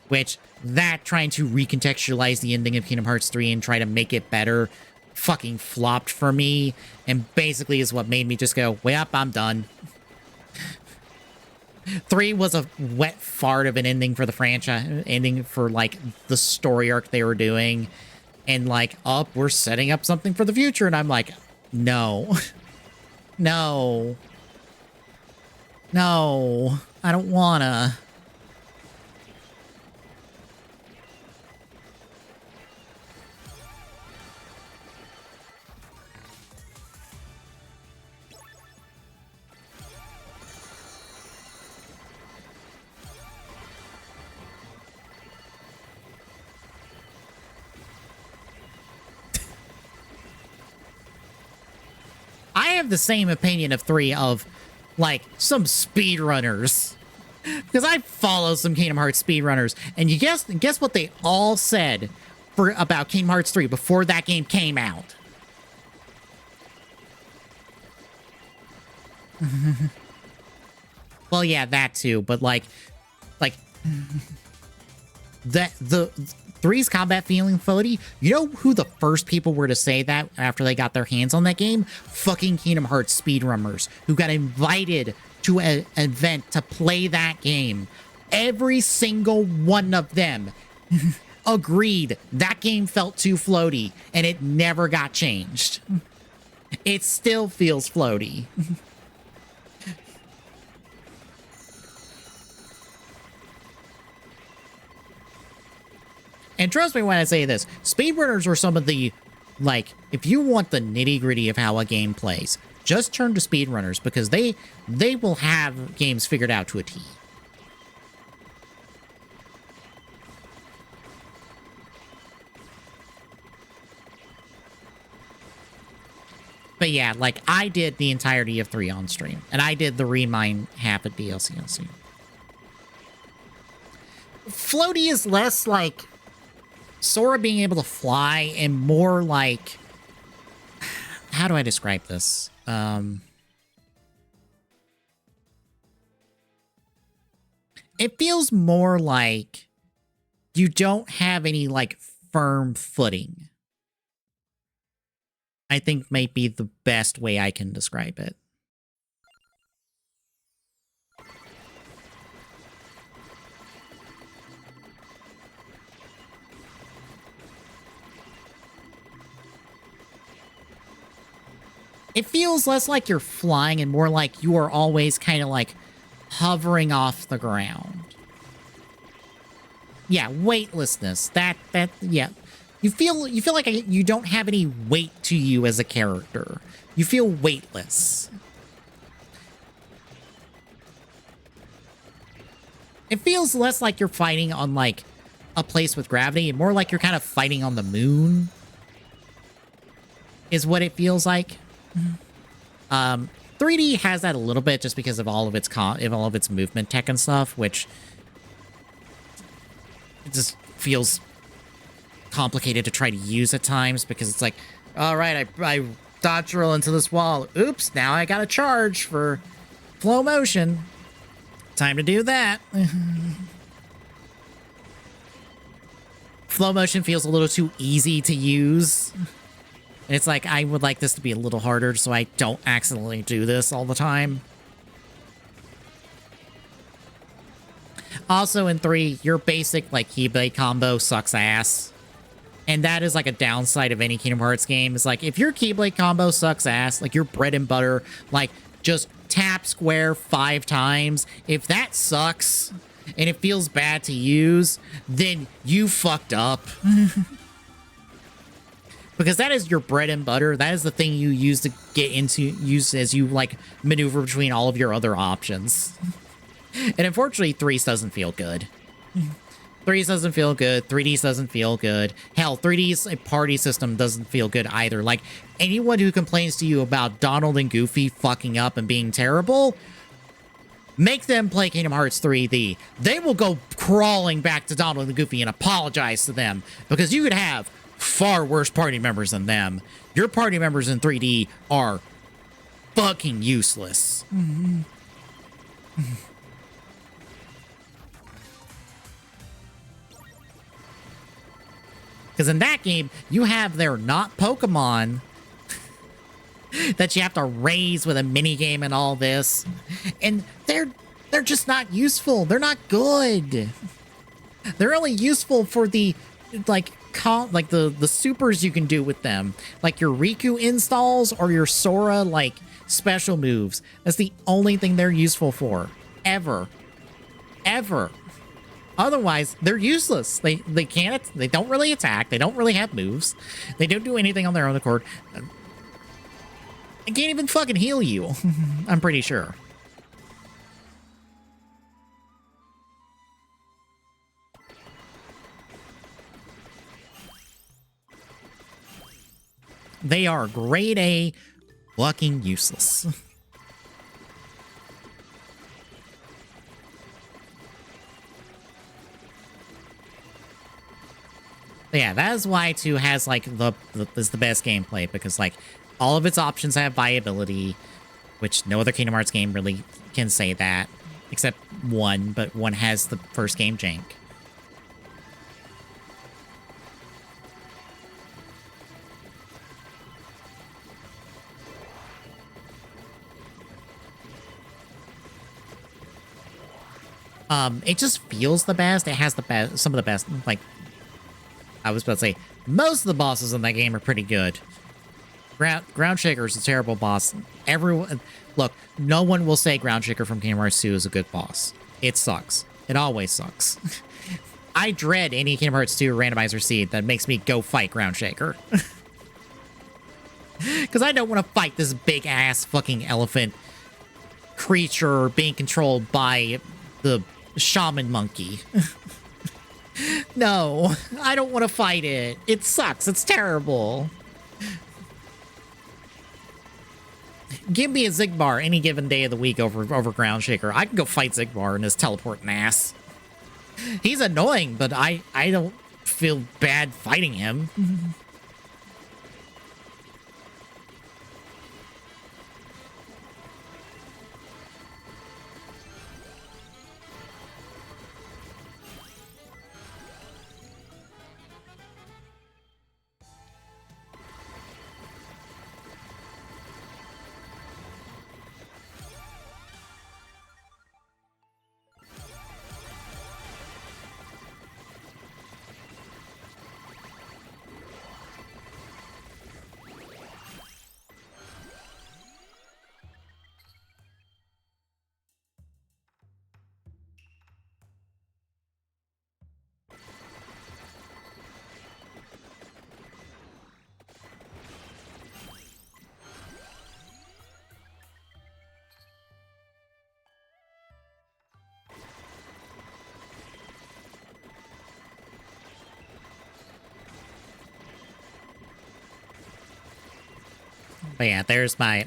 which that trying to recontextualize the ending of Kingdom Hearts 3 and try to make it better fucking flopped for me, and basically is what made me just go, well, I'm done. 3 was a wet fart of an ending for the franchise, ending for, like, the story arc they were doing. And, like, oh, we're setting up something for the future. And I'm like, no. No. No. I don't wanna. I have the same opinion of 3 of, like, some speedrunners. Because I follow some Kingdom Hearts speedrunners, and you guess what they all said about Kingdom Hearts 3 before that game came out? Well, yeah, that too, but like the 3's combat feeling floaty. You know who the first people were to say that after they got their hands on that game? Fucking Kingdom Hearts speedrunners who got invited to an event to play that game. Every single one of them agreed that game felt too floaty, and it never got changed. It still feels floaty. And trust me when I say this, speedrunners are some of the, like, if you want the nitty-gritty of how a game plays, just turn to speedrunners, because they will have games figured out to a T. But yeah, like, I did the entirety of 3 on stream, and I did the Remind half of DLC on stream. Floaty is less like Sora being able to fly and more like, how do I describe this? It feels more like you don't have any like firm footing. I think might be the best way I can describe it. It feels less like you're flying and more like you are always kind of like hovering off the ground. Yeah, weightlessness. Yeah. You feel like you don't have any weight to you as a character. You feel weightless. It feels less like you're fighting on like a place with gravity and more like you're kind of fighting on the moon. Is what it feels like. 3D has that a little bit just because of all of its movement tech and stuff, which it just feels complicated to try to use at times because it's like, all right, I dodge roll into this wall. Oops, now I got to charge for flow motion. Time to do that. Flow motion feels a little too easy to use. And it's like, I would like this to be a little harder so I don't accidentally do this all the time. Also in 3, your basic like Keyblade combo sucks ass. And that is like a downside of any Kingdom Hearts game. It's like, if your Keyblade combo sucks ass, like your bread and butter, like just tap square 5 times. If that sucks and it feels bad to use, then you fucked up. Because that is your bread and butter. That is the thing you use to use as you like maneuver between all of your other options. And unfortunately, 3 doesn't feel good. 3 doesn't feel good. 3D doesn't feel good. Hell, 3D's party system doesn't feel good either. Like, anyone who complains to you about Donald and Goofy fucking up and being terrible, make them play Kingdom Hearts 3D. They will go crawling back to Donald and Goofy and apologize to them because you could have far worse party members than them. Your party members in 3D are fucking useless. Because in that game, you have their not Pokemon that you have to raise with a minigame and all this. And they're just not useful. They're not good. They're only useful for the, like the supers you can do with them. Like your Riku installs or your Sora, like, special moves. That's the only thing they're useful for. Ever. Ever. Otherwise, they're useless. They don't really attack. They don't really have moves. They don't do anything on their own accord. They can't even fucking heal you. I'm pretty sure. They are grade A fucking useless. Yeah, that is why 2 has like is the best gameplay, because like all of its options have viability, which no other Kingdom Hearts game really can say that, except 1, but 1 has the first game jank. It just feels the best. It has the best, some of the best, like, I was about to say, most of the bosses in that game are pretty good. Ground Shaker is a terrible boss. Everyone, look, no one will say Ground Shaker from Kingdom Hearts 2 is a good boss. It sucks. It always sucks. I dread any Kingdom Hearts 2 randomizer seed that makes me go fight Ground Shaker. Because I don't want to fight this big-ass fucking elephant creature being controlled by the shaman monkey. No, I don't want to fight it. It sucks. It's terrible. Give me a Zigbar any given day of the week over Ground Shaker. I can go fight Zigbar and his teleporting ass. He's annoying, but I don't feel bad fighting him. But yeah, there's my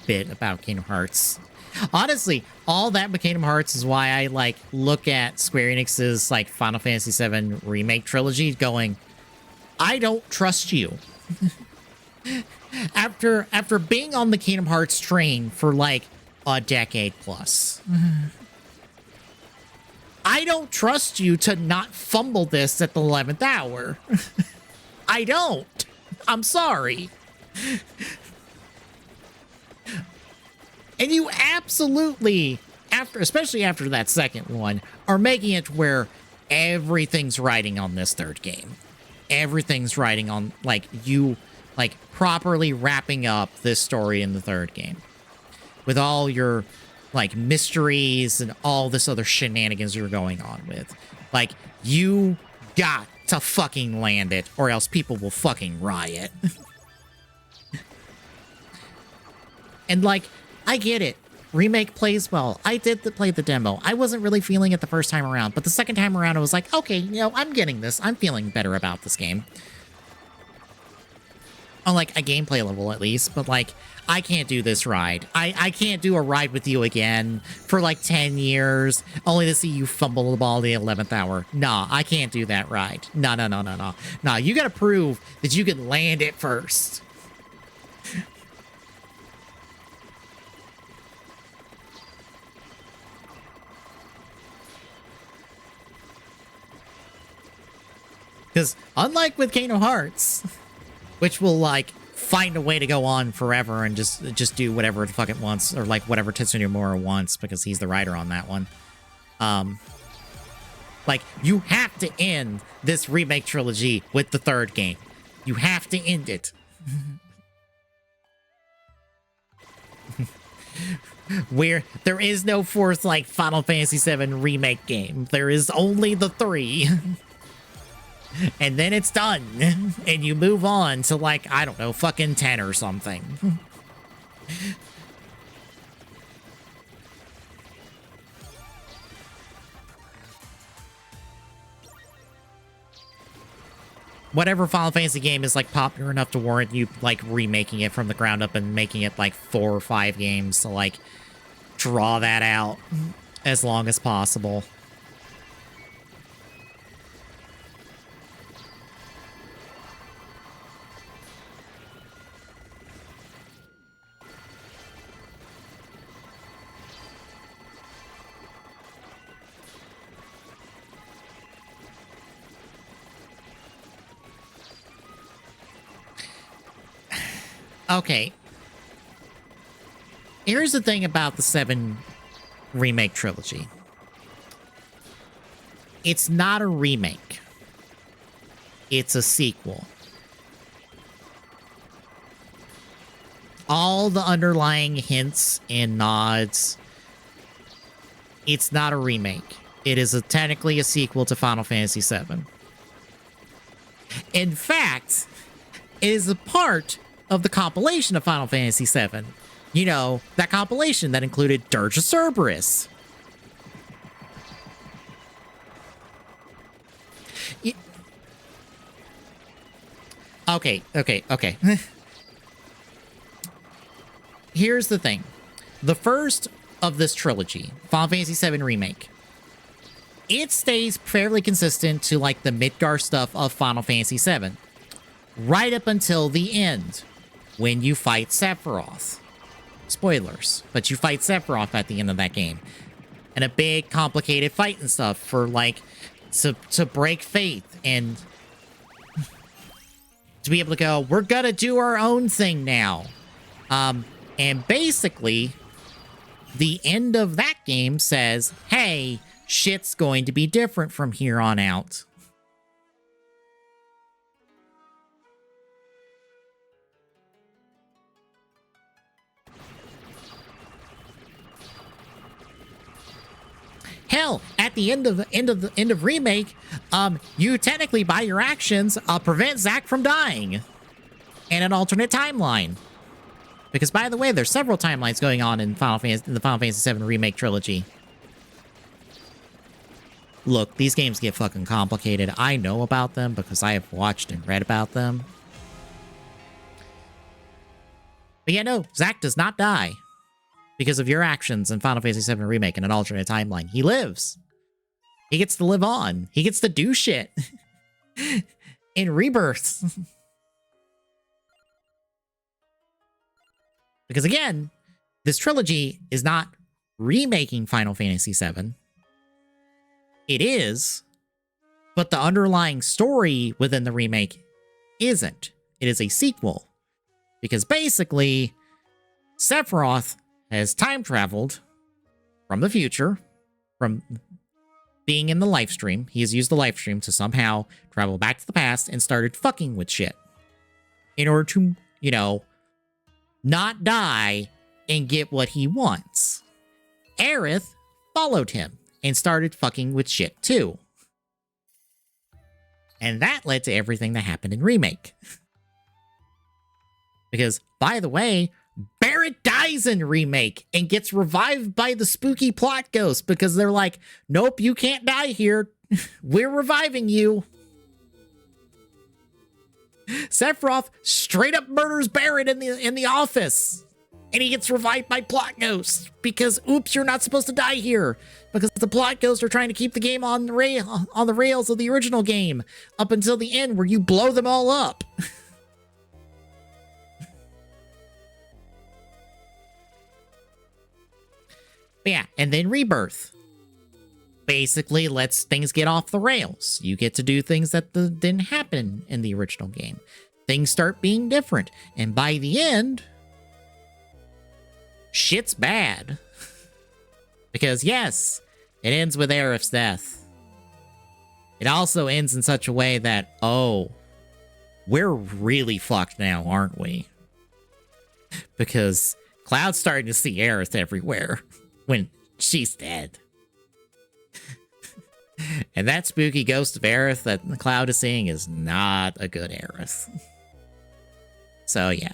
bit about Kingdom Hearts. Honestly, all that with Kingdom Hearts is why I like look at Square Enix's like Final Fantasy VII Remake trilogy going, I don't trust you. After being on the Kingdom Hearts train for like a decade plus. I don't trust you to not fumble this at the 11th hour. I don't. I'm sorry. And you absolutely, especially after that second one, are making it where everything's riding on this third game. Everything's riding on, like, you, like, properly wrapping up this story in the third game. With all your, like, mysteries and all this other shenanigans you're going on with. Like, you got to fucking land it, or else people will fucking riot. And, like, I get it. Remake plays well. I did play the demo. I wasn't really feeling it the first time around, but the second time around, I was like, okay, you know, I'm getting this. I'm feeling better about this game. On, like, a gameplay level, at least, but, like, I can't do this ride. I can't do a ride with you again for, like, 10 years, only to see you fumble the ball at the 11th hour. Nah, I can't do that ride. No. Nah, you gotta prove that you can land it first. Because unlike with Kingdom Hearts, which will, like, find a way to go on forever and just do whatever the fuck it wants, or, like, whatever Tetsuya Nomura wants, because he's the writer on that one. Like, you have to end this remake trilogy with the third game. You have to end it. Where there is no fourth, like, Final Fantasy VII remake game. There is only the 3. And then it's done. And you move on to, like, I don't know, fucking 10 or something. Whatever Final Fantasy game is, like, popular enough to warrant you, like, remaking it from the ground up and making it, like, 4 or 5 games to, like, draw that out as long as possible. Okay. Here's the thing about the 7 remake trilogy. It's not a remake. It's a sequel. All the underlying hints and nods. It's not a remake. It is technically a sequel to Final Fantasy VII. In fact, it is a part of the compilation of Final Fantasy VII. You know, that compilation that included Dirge of Cerberus. Okay. Here's the thing. The first of this trilogy, Final Fantasy VII Remake, it stays fairly consistent to, like, the Midgar stuff of Final Fantasy VII. Right up until the end, when you fight Sephiroth. Spoilers, but you fight Sephiroth at the end of that game. And a big, complicated fight and stuff for, like, to break faith and to be able to go, we're gonna do our own thing now. And basically, the end of that game says, hey, shit's going to be different from here on out. Hell, at the end of remake, you technically by your actions prevent Zack from dying in an alternate timeline. Because by the way, there's several timelines going on in the Final Fantasy VII Remake trilogy. Look, these games get fucking complicated. I know about them because I have watched and read about them. But yeah, no, Zack does not die because of your actions in Final Fantasy VII Remake in an alternate timeline. He lives. He gets to live on. He gets to do shit in Rebirth. Because again, this trilogy is not remaking Final Fantasy VII. It is, but the underlying story within the remake isn't. It is a sequel. Because basically, Sephiroth has time traveled from the future, from being in the life stream. He has used the life stream to somehow travel back to the past and started fucking with shit in order to, you know, not die and get what he wants. Aerith followed him and started fucking with shit too. And that led to everything that happened in Remake. Because, by the way, Barrett dies in Remake and gets revived by the spooky plot ghost because they're like, nope, you can't die here. We're reviving you. Sephiroth straight up murders Barrett in the office. And he gets revived by plot ghosts because, oops, you're not supposed to die here. Because the plot ghosts are trying to keep the game on the rails of the original game up until the end where you blow them all up. Yeah, and then Rebirth basically lets things get off the rails. You get to do things that didn't happen in the original game. Things start being different. And by the end, shit's bad. Because yes, it ends with Aerith's death. It also ends in such a way that, oh, we're really fucked now, aren't we? Because Cloud's starting to see Aerith everywhere when she's dead. And that spooky ghost of Aerith that Cloud is seeing is not a good Aerith. So yeah.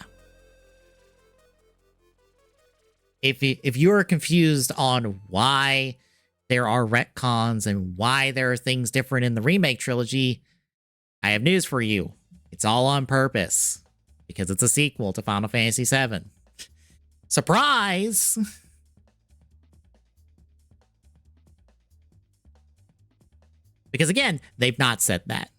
If you are confused on why there are retcons and why there are things different in the remake trilogy, I have news for you. It's all on purpose. Because it's a sequel to Final Fantasy VII. Surprise! Because again, they've not said that.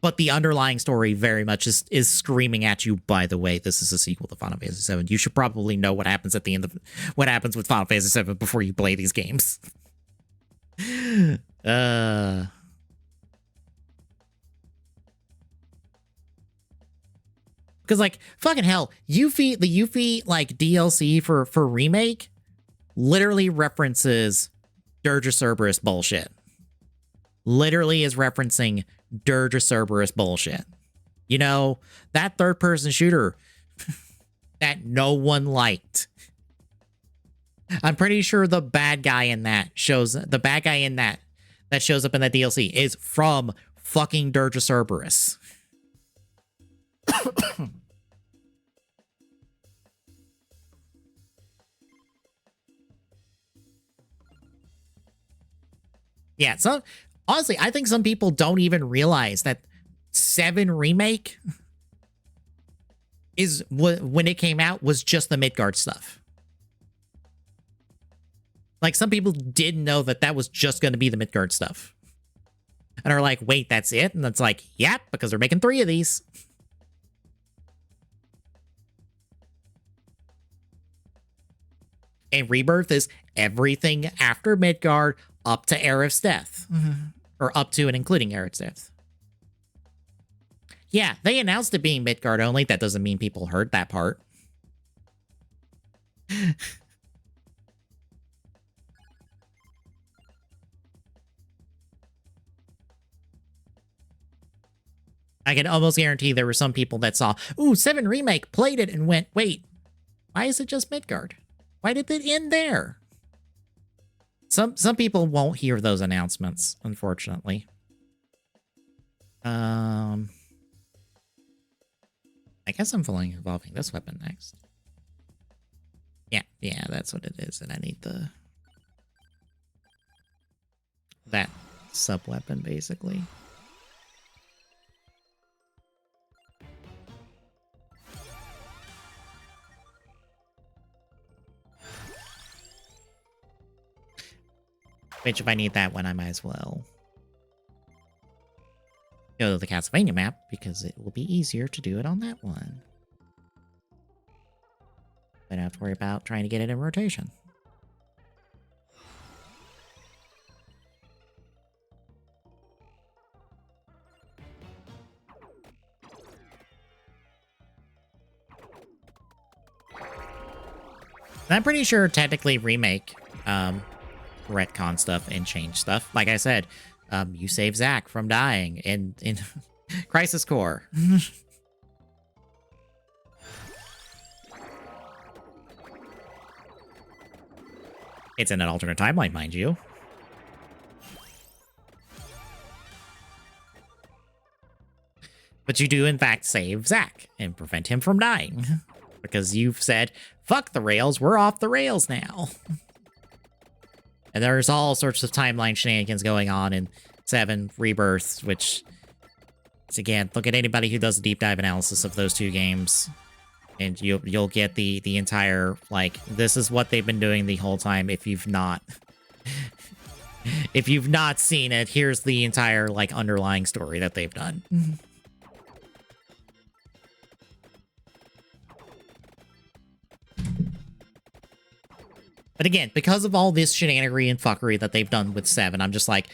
But the underlying story very much is screaming at you, by the way, this is a sequel to Final Fantasy VII. You should probably know what happens at the end of what happens with Final Fantasy VII before you play these games. Because like fucking hell, the Yuffie like DLC for remake literally references Dirge of Cerberus bullshit. Literally is referencing Dirge of Cerberus bullshit. You know, that third-person shooter that no one liked. I'm pretty sure the bad guy in that shows up in that DLC is from fucking Dirge of Cerberus. Yeah, so honestly, I think some people don't even realize that 7 Remake is when it came out was just the Midgard stuff. Like some people didn't know that was just going to be the Midgard stuff. And are like, wait, that's it? And it's like, yep, because they're making 3 of these. And Rebirth is everything after Midgard up to Aerith's death. Mm-hmm. Or up to and including Aerith's death. Yeah, they announced it being Midgard only. That doesn't mean people heard that part. I can almost guarantee there were some people that saw, ooh, 7 Remake, played it, and went, wait, why is it just Midgard? Why did it end there? Some people won't hear those announcements, unfortunately. I guess I'm fully evolving this weapon next. Yeah, that's what it is, and I need that sub-weapon, basically. Which, if I need that one, I might as well go to the Castlevania map, because it will be easier to do it on that one. I don't have to worry about trying to get it in rotation. I'm pretty sure technically remake retcon stuff and change stuff. Like I said, you save Zack from dying in Crisis Core. It's in an alternate timeline, mind you. But you do, in fact, save Zack and prevent him from dying. Because you've said, fuck the rails, we're off the rails now. And there's all sorts of timeline shenanigans going on in 7 Rebirth, which is, again, look at anybody who does a deep dive analysis of those 2 games, and you'll get the entire, like, this is what they've been doing the whole time. If you've not seen it, here's the entire, like, underlying story that they've done. But again, because of all this shenanigery and fuckery that they've done with 7, I'm just like,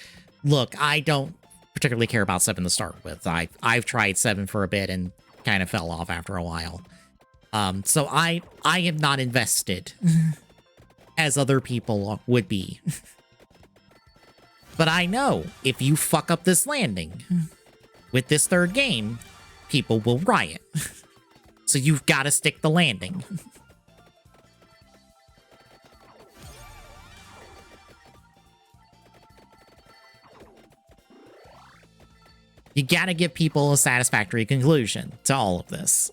look, I don't particularly care about 7 to start with. I've tried 7 for a bit and kind of fell off after a while. So I am not invested as other people would be. But I know if you fuck up this landing with this 3rd game, people will riot. So you've got to stick the landing. You gotta give people a satisfactory conclusion to all of this.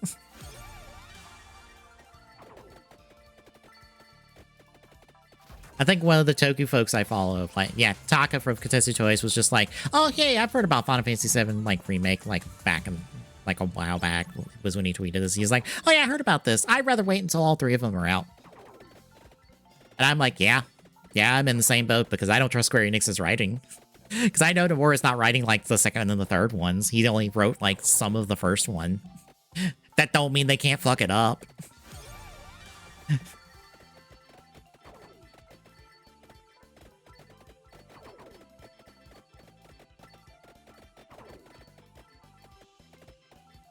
I think one of the Toku folks I follow, like, yeah, Taka from Kotetsu Toys was just like, oh, hey, I've heard about Final Fantasy VII, like, remake, like, back in, like, a while back, was when he tweeted this. He's like, oh, yeah, I heard about this. I'd rather wait until all 3 of them are out. And I'm like, yeah, I'm in the same boat, because I don't trust Square Enix's writing. Because I know Nomura's not writing, like, the 2nd and the 3rd ones. He only wrote, like, some of the 1st one. That don't mean they can't fuck it up.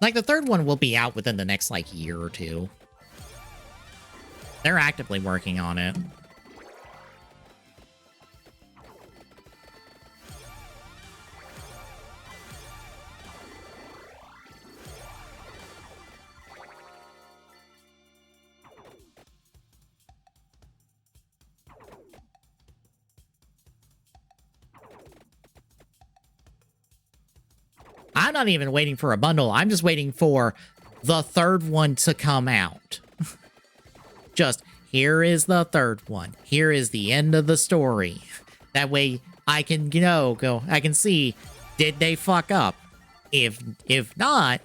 Like, the 3rd one will be out within the next, like, year or 2. They're actively working on it. I'm not even waiting for a bundle. I'm just waiting for the 3rd one to come out. Just, here is the 3rd one. Here is the end of the story. That way I can, you know, I can see, did they fuck up? If not,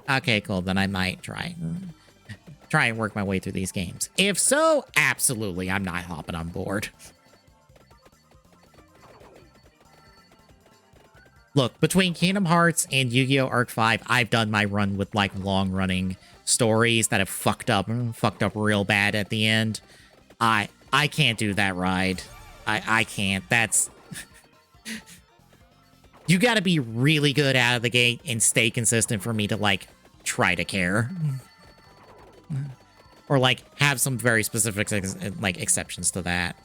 okay, cool, then I might try and work my way through these games. If so, absolutely, I'm not hopping on board. Look, between Kingdom Hearts and Yu-Gi-Oh! Arc 5, I've done my run with, like, long-running stories that have fucked up real bad at the end. I can't do that ride. I can't. That's... You gotta be really good out of the gate and stay consistent for me to, like, try to care. Or, like, have some very specific, like, exceptions to that.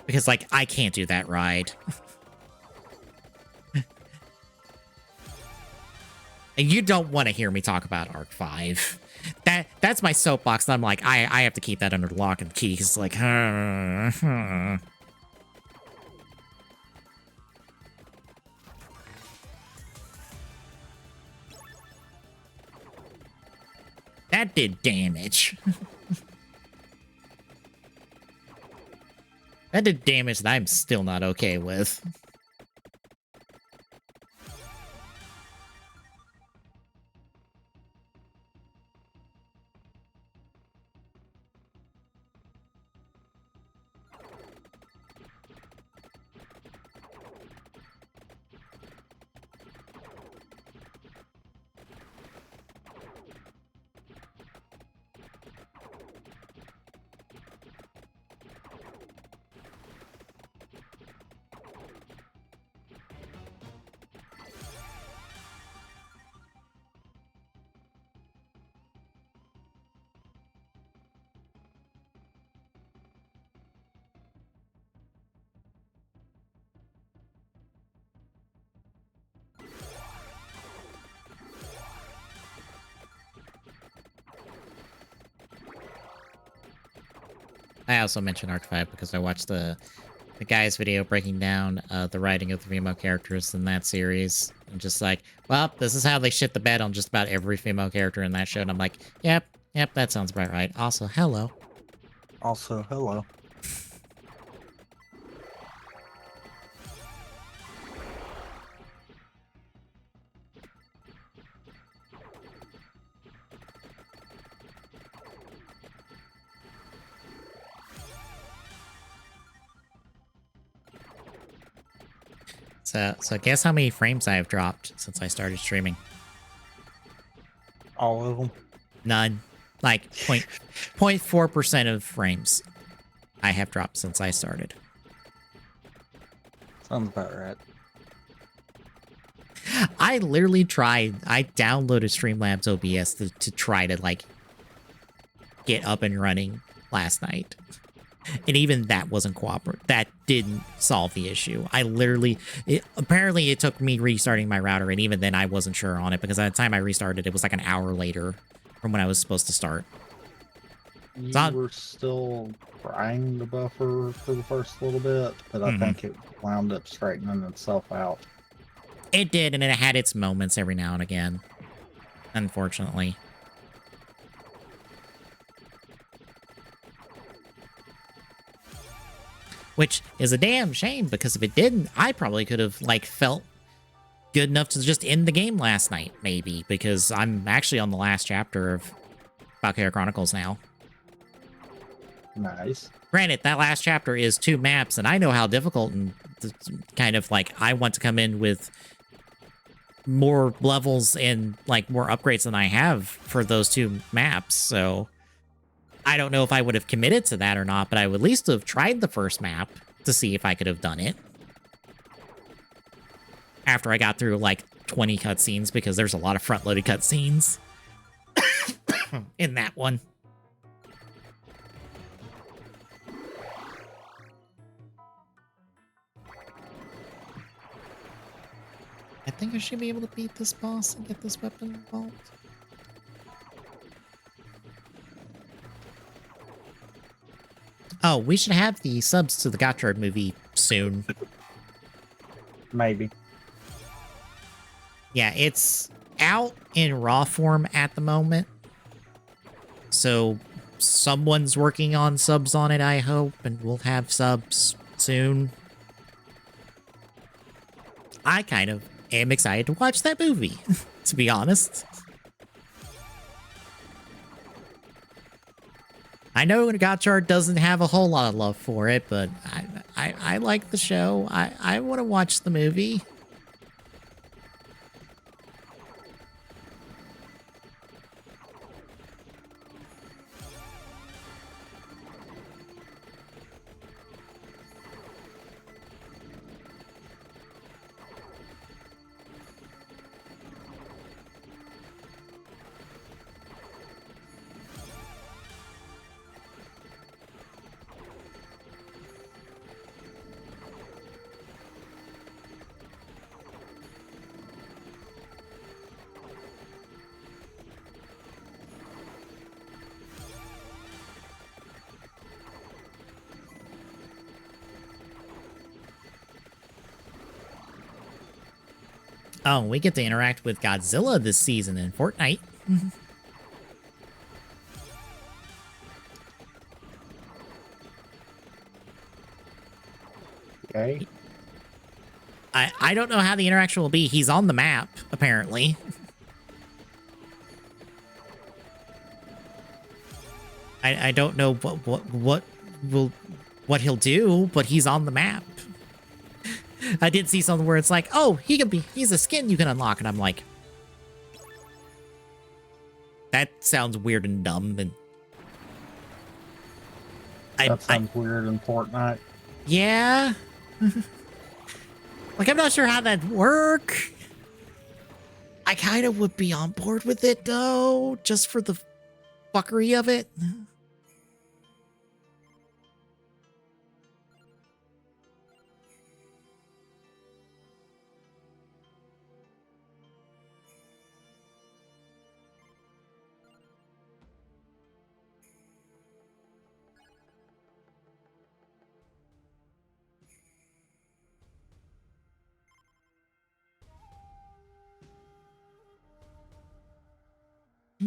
Because, like, I can't do that ride. And you don't want to hear me talk about Arc 5. That's my soapbox. And I'm like, I have to keep that under lock and key. Because, like, That did damage. That did damage that I'm still not okay with. I also mentioned Arc 5 because I watched the guy's video breaking down the writing of the female characters in that series. And just like, well, this is how they shit the bed on just about every female character in that show. And I'm like, yep, that sounds about right. Also, hello. Also, hello. So guess how many frames I have dropped since I started streaming? All of them? None. Like 0.4% of frames I have dropped since I started. Sounds about right. I literally tried. I downloaded Streamlabs OBS to try to, like, get up and running last night. And even that wasn't cooperative. That didn't solve the issue. I literally... apparently, it took me restarting my router, and even then, I wasn't sure on it, because at the time I restarted, it was like an hour later from when I was supposed to start. You were still frying the buffer for the first little bit, but I think it wound up straightening itself out. It did, and it had its moments every now and again. Unfortunately. Which is a damn shame, because if it didn't, I probably could have, like, felt good enough to just end the game last night, maybe, because I'm actually on the last chapter of Valkyria Chronicles now. Nice. Granted, that last chapter is 2 maps, and I know how difficult and kind of, like, I want to come in with more levels and, like, more upgrades than I have for those 2 maps, so I don't know if I would have committed to that or not, but I would at least have tried the first map to see if I could have done it. After I got through, like, 20 cutscenes, because there's a lot of front-loaded cutscenes in that one. I think I should be able to beat this boss and get this weapon involved. Oh, we should have the subs to the Gotchard movie soon. Maybe. Yeah, it's out in raw form at the moment. So someone's working on subs on it, I hope, and we'll have subs soon. I kind of am excited to watch that movie, to be honest. I know Gotchard doesn't have a whole lot of love for it, but I like the show. I want to watch the movie. Oh, we get to interact with Godzilla this season in Fortnite. Okay. I don't know how the interaction will be. He's on the map, apparently. I don't know what he'll do, but he's on the map. I did see something where it's like, oh, he's a skin you can unlock, and I'm like, that sounds weird and dumb, and That sounds weird in Fortnite. Yeah. Like, I'm not sure how that'd work. I kind of would be on board with it, though, just for the fuckery of it.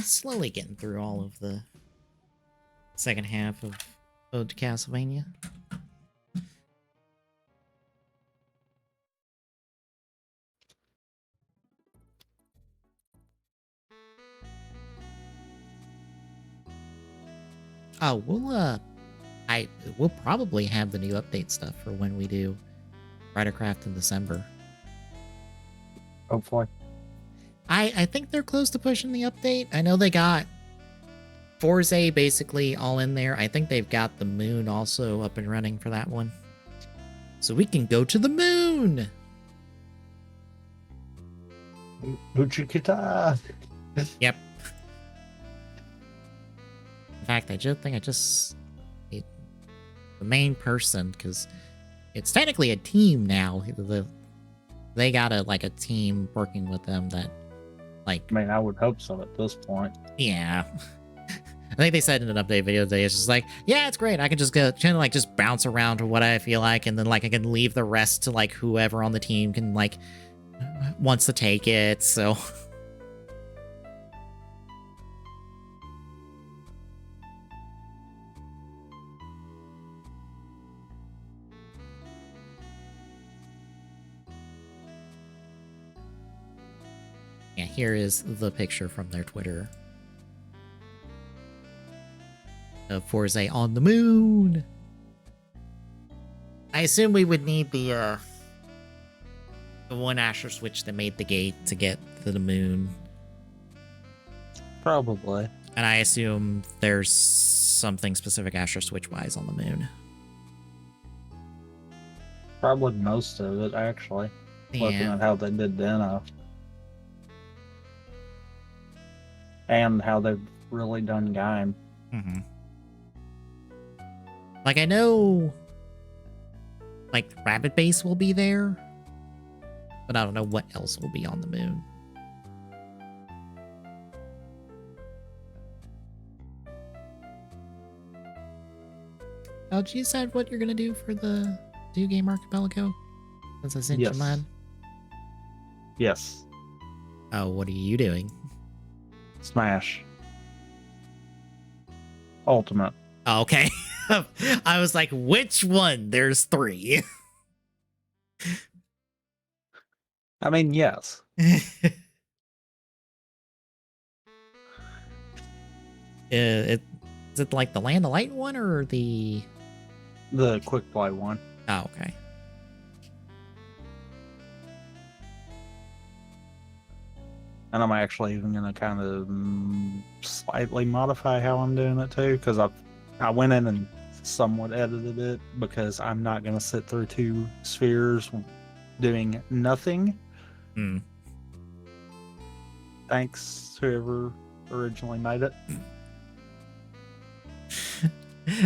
slowly getting through all of the second half of Ode to Castlevania. Oh, we'll probably have the new update stuff for when we do Ridercraft in December. Hopefully. I think they're close to pushing the update. I know they got Forza basically all in there. I think they've got the moon also up and running for that one. So we can go to the moon! Uchikita! Yep. In fact, I just think the main person, because it's technically a team now. They got a team working with them that, like... I mean, I would hope so at this point. Yeah. I think they said in an update video today, it's just like, yeah, it's great. I can just go kind of like just bounce around to what I feel like, and then like I can leave the rest to like whoever on the team can like wants to take it. So yeah, here is the picture from their Twitter of Forza on the moon. I assume we would need the one Astro Switch that made the gate to get to the moon. Probably. And I assume there's something specific Astro Switch wise on the moon. Probably most of it, actually. Yeah. Looking at how they did Deno. And how they've really done Gaim. Mm-hmm. Like, I know, like, Rabbit Base will be there, but I don't know what else will be on the moon. Oh, did you decide what you're going to do for the 2-game archipelago? Since I sent you mine? Yes. Oh, what are you doing? Smash. Ultimate. Oh, okay. I was like, which one? There's 3. I mean, yes. Is it like the Land of Light one or the quick play one? Oh, okay. And I'm actually even going to kind of slightly modify how I'm doing it too, because I went in and somewhat edited it, because I'm not going to sit through 2 spheres doing nothing. Thanks to whoever originally made it.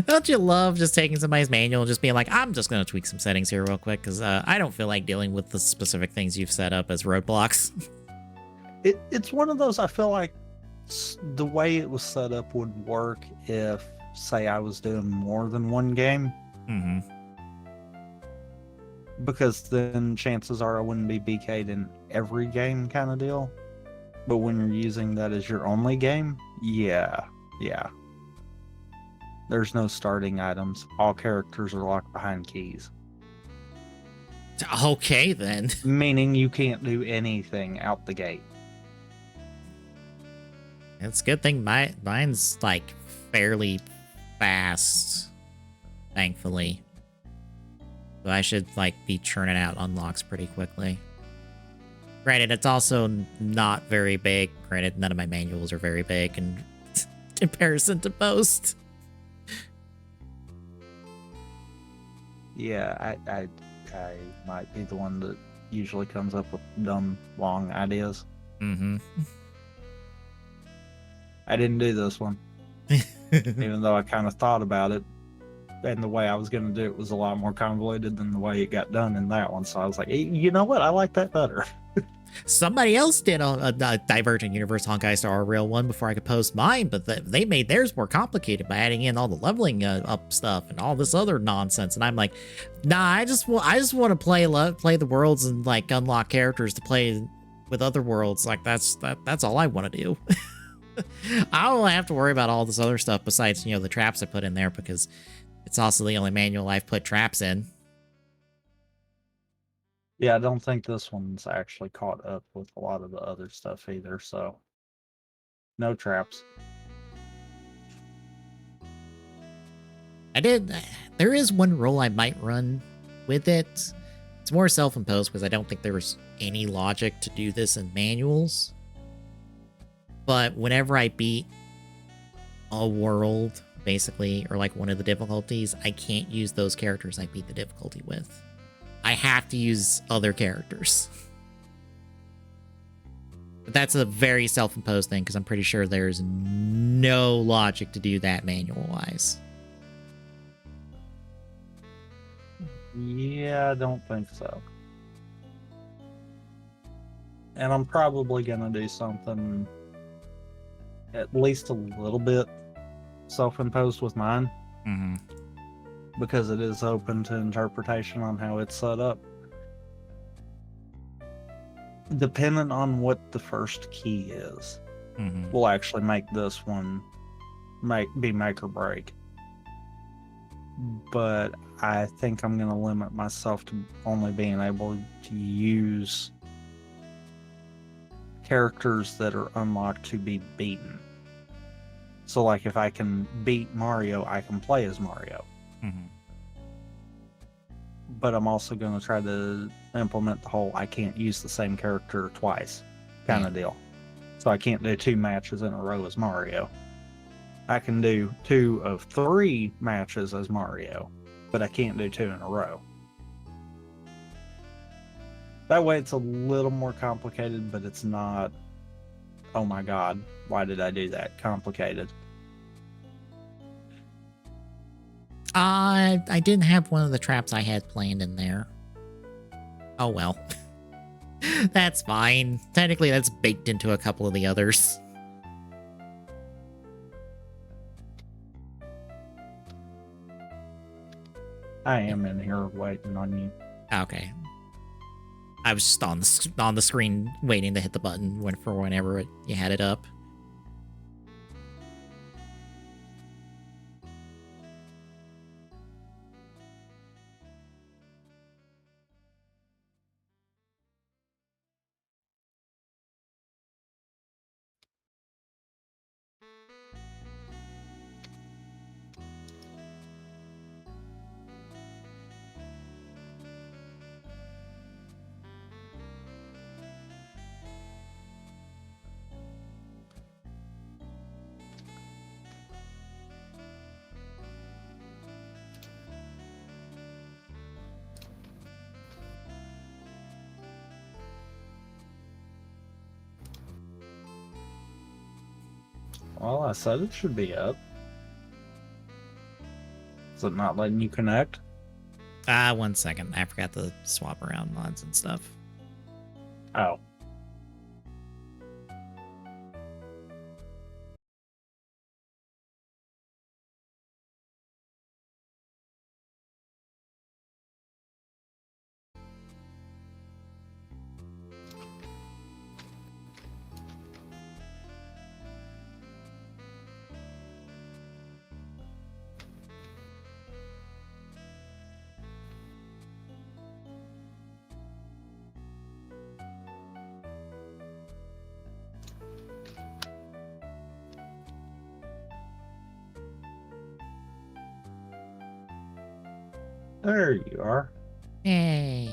Don't you love just taking somebody's manual and just being like, I'm just going to tweak some settings here real quick, because I don't feel like dealing with the specific things you've set up as roadblocks. It's one of those, I feel like the way it was set up would work if, say, I was doing more than one game. Mm-hmm. Because then chances are I wouldn't be BK'd in every game kind of deal. But when you're using that as your only game, yeah. There's no starting items. All characters are locked behind keys. Okay, then. Meaning you can't do anything out the gate. It's a good thing mine's like fairly fast, thankfully. So I should like be churning out unlocks pretty quickly. Granted, it's also not very big. Granted, none of my manuals are very big in comparison to most. Yeah, I might be the one that usually comes up with dumb, long ideas. Mm-hmm. I didn't do this one. Even though I kind of thought about it, and the way I was going to do it was a lot more convoluted than the way it got done in that one. So I was like, you know what? I like that better. Somebody else did a Divergent Universe Honkai Star Rail one before I could post mine, but they made theirs more complicated by adding in all the leveling up stuff and all this other nonsense. And I'm like, nah, I just want to play the worlds and like unlock characters to play with other worlds. Like that's all I want to do. I don't have to worry about all this other stuff besides, the traps I put in there because it's also the only manual I've put traps in. Yeah, I don't think this one's actually caught up with a lot of the other stuff either, so no traps. There is one rule I might run with it. It's more self-imposed because I don't think there's any logic to do this in manuals. But whenever I beat a world, basically, or like one of the difficulties, I can't use those characters I beat the difficulty with. I have to use other characters. But that's a very self-imposed thing because I'm pretty sure there's no logic to do that manual-wise. Yeah, I don't think so. And I'm probably gonna do something at least a little bit self-imposed with mine. Mm-hmm. Because it is open to interpretation on how it's set up. Depending on what the first key is, will actually make this one be make or break. But I think I'm going to limit myself to only being able to use characters that are unlocked to be beaten. So, like, if I can beat Mario, I can play as Mario. Mm-hmm. But I'm also going to try to implement the whole I can't use the same character twice kind of deal. So I can't do 2 matches in a row as Mario. I can do 2 of 3 matches as Mario, but I can't do 2 in a row. That way it's a little more complicated, but it's not, oh my god, why did I do that? Complicated. I didn't have one of the traps I had planned in there. Oh well. That's fine. Technically, that's baked into a couple of the others. I am in here waiting on you. Okay. I was just on the screen waiting to hit the button whenever you had it up. Well, I said it should be up. Is it not letting you connect? 1 second. I forgot to swap around mods and stuff. Oh. There you are. Yay.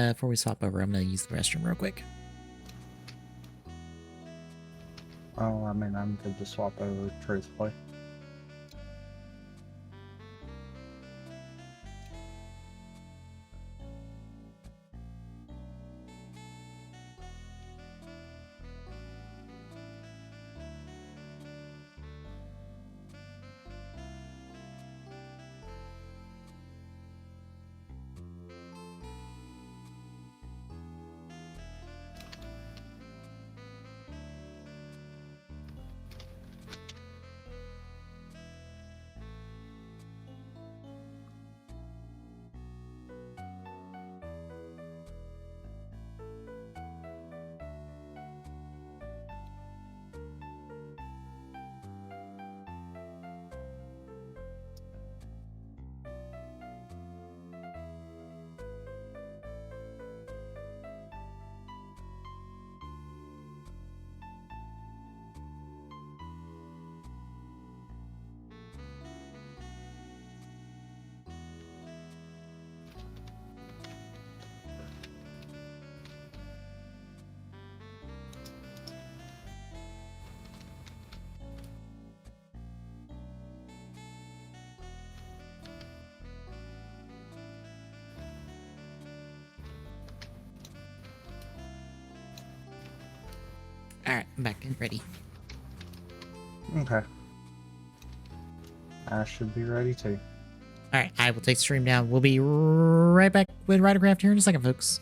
Before we swap over, I'm gonna use the restroom real quick. Oh, I mean, I'm good to swap over, truthfully. All right, I'm back and ready. Okay. I should be ready too. All right, I will take the stream down. We'll be right back with Ridercraft here in a second, folks.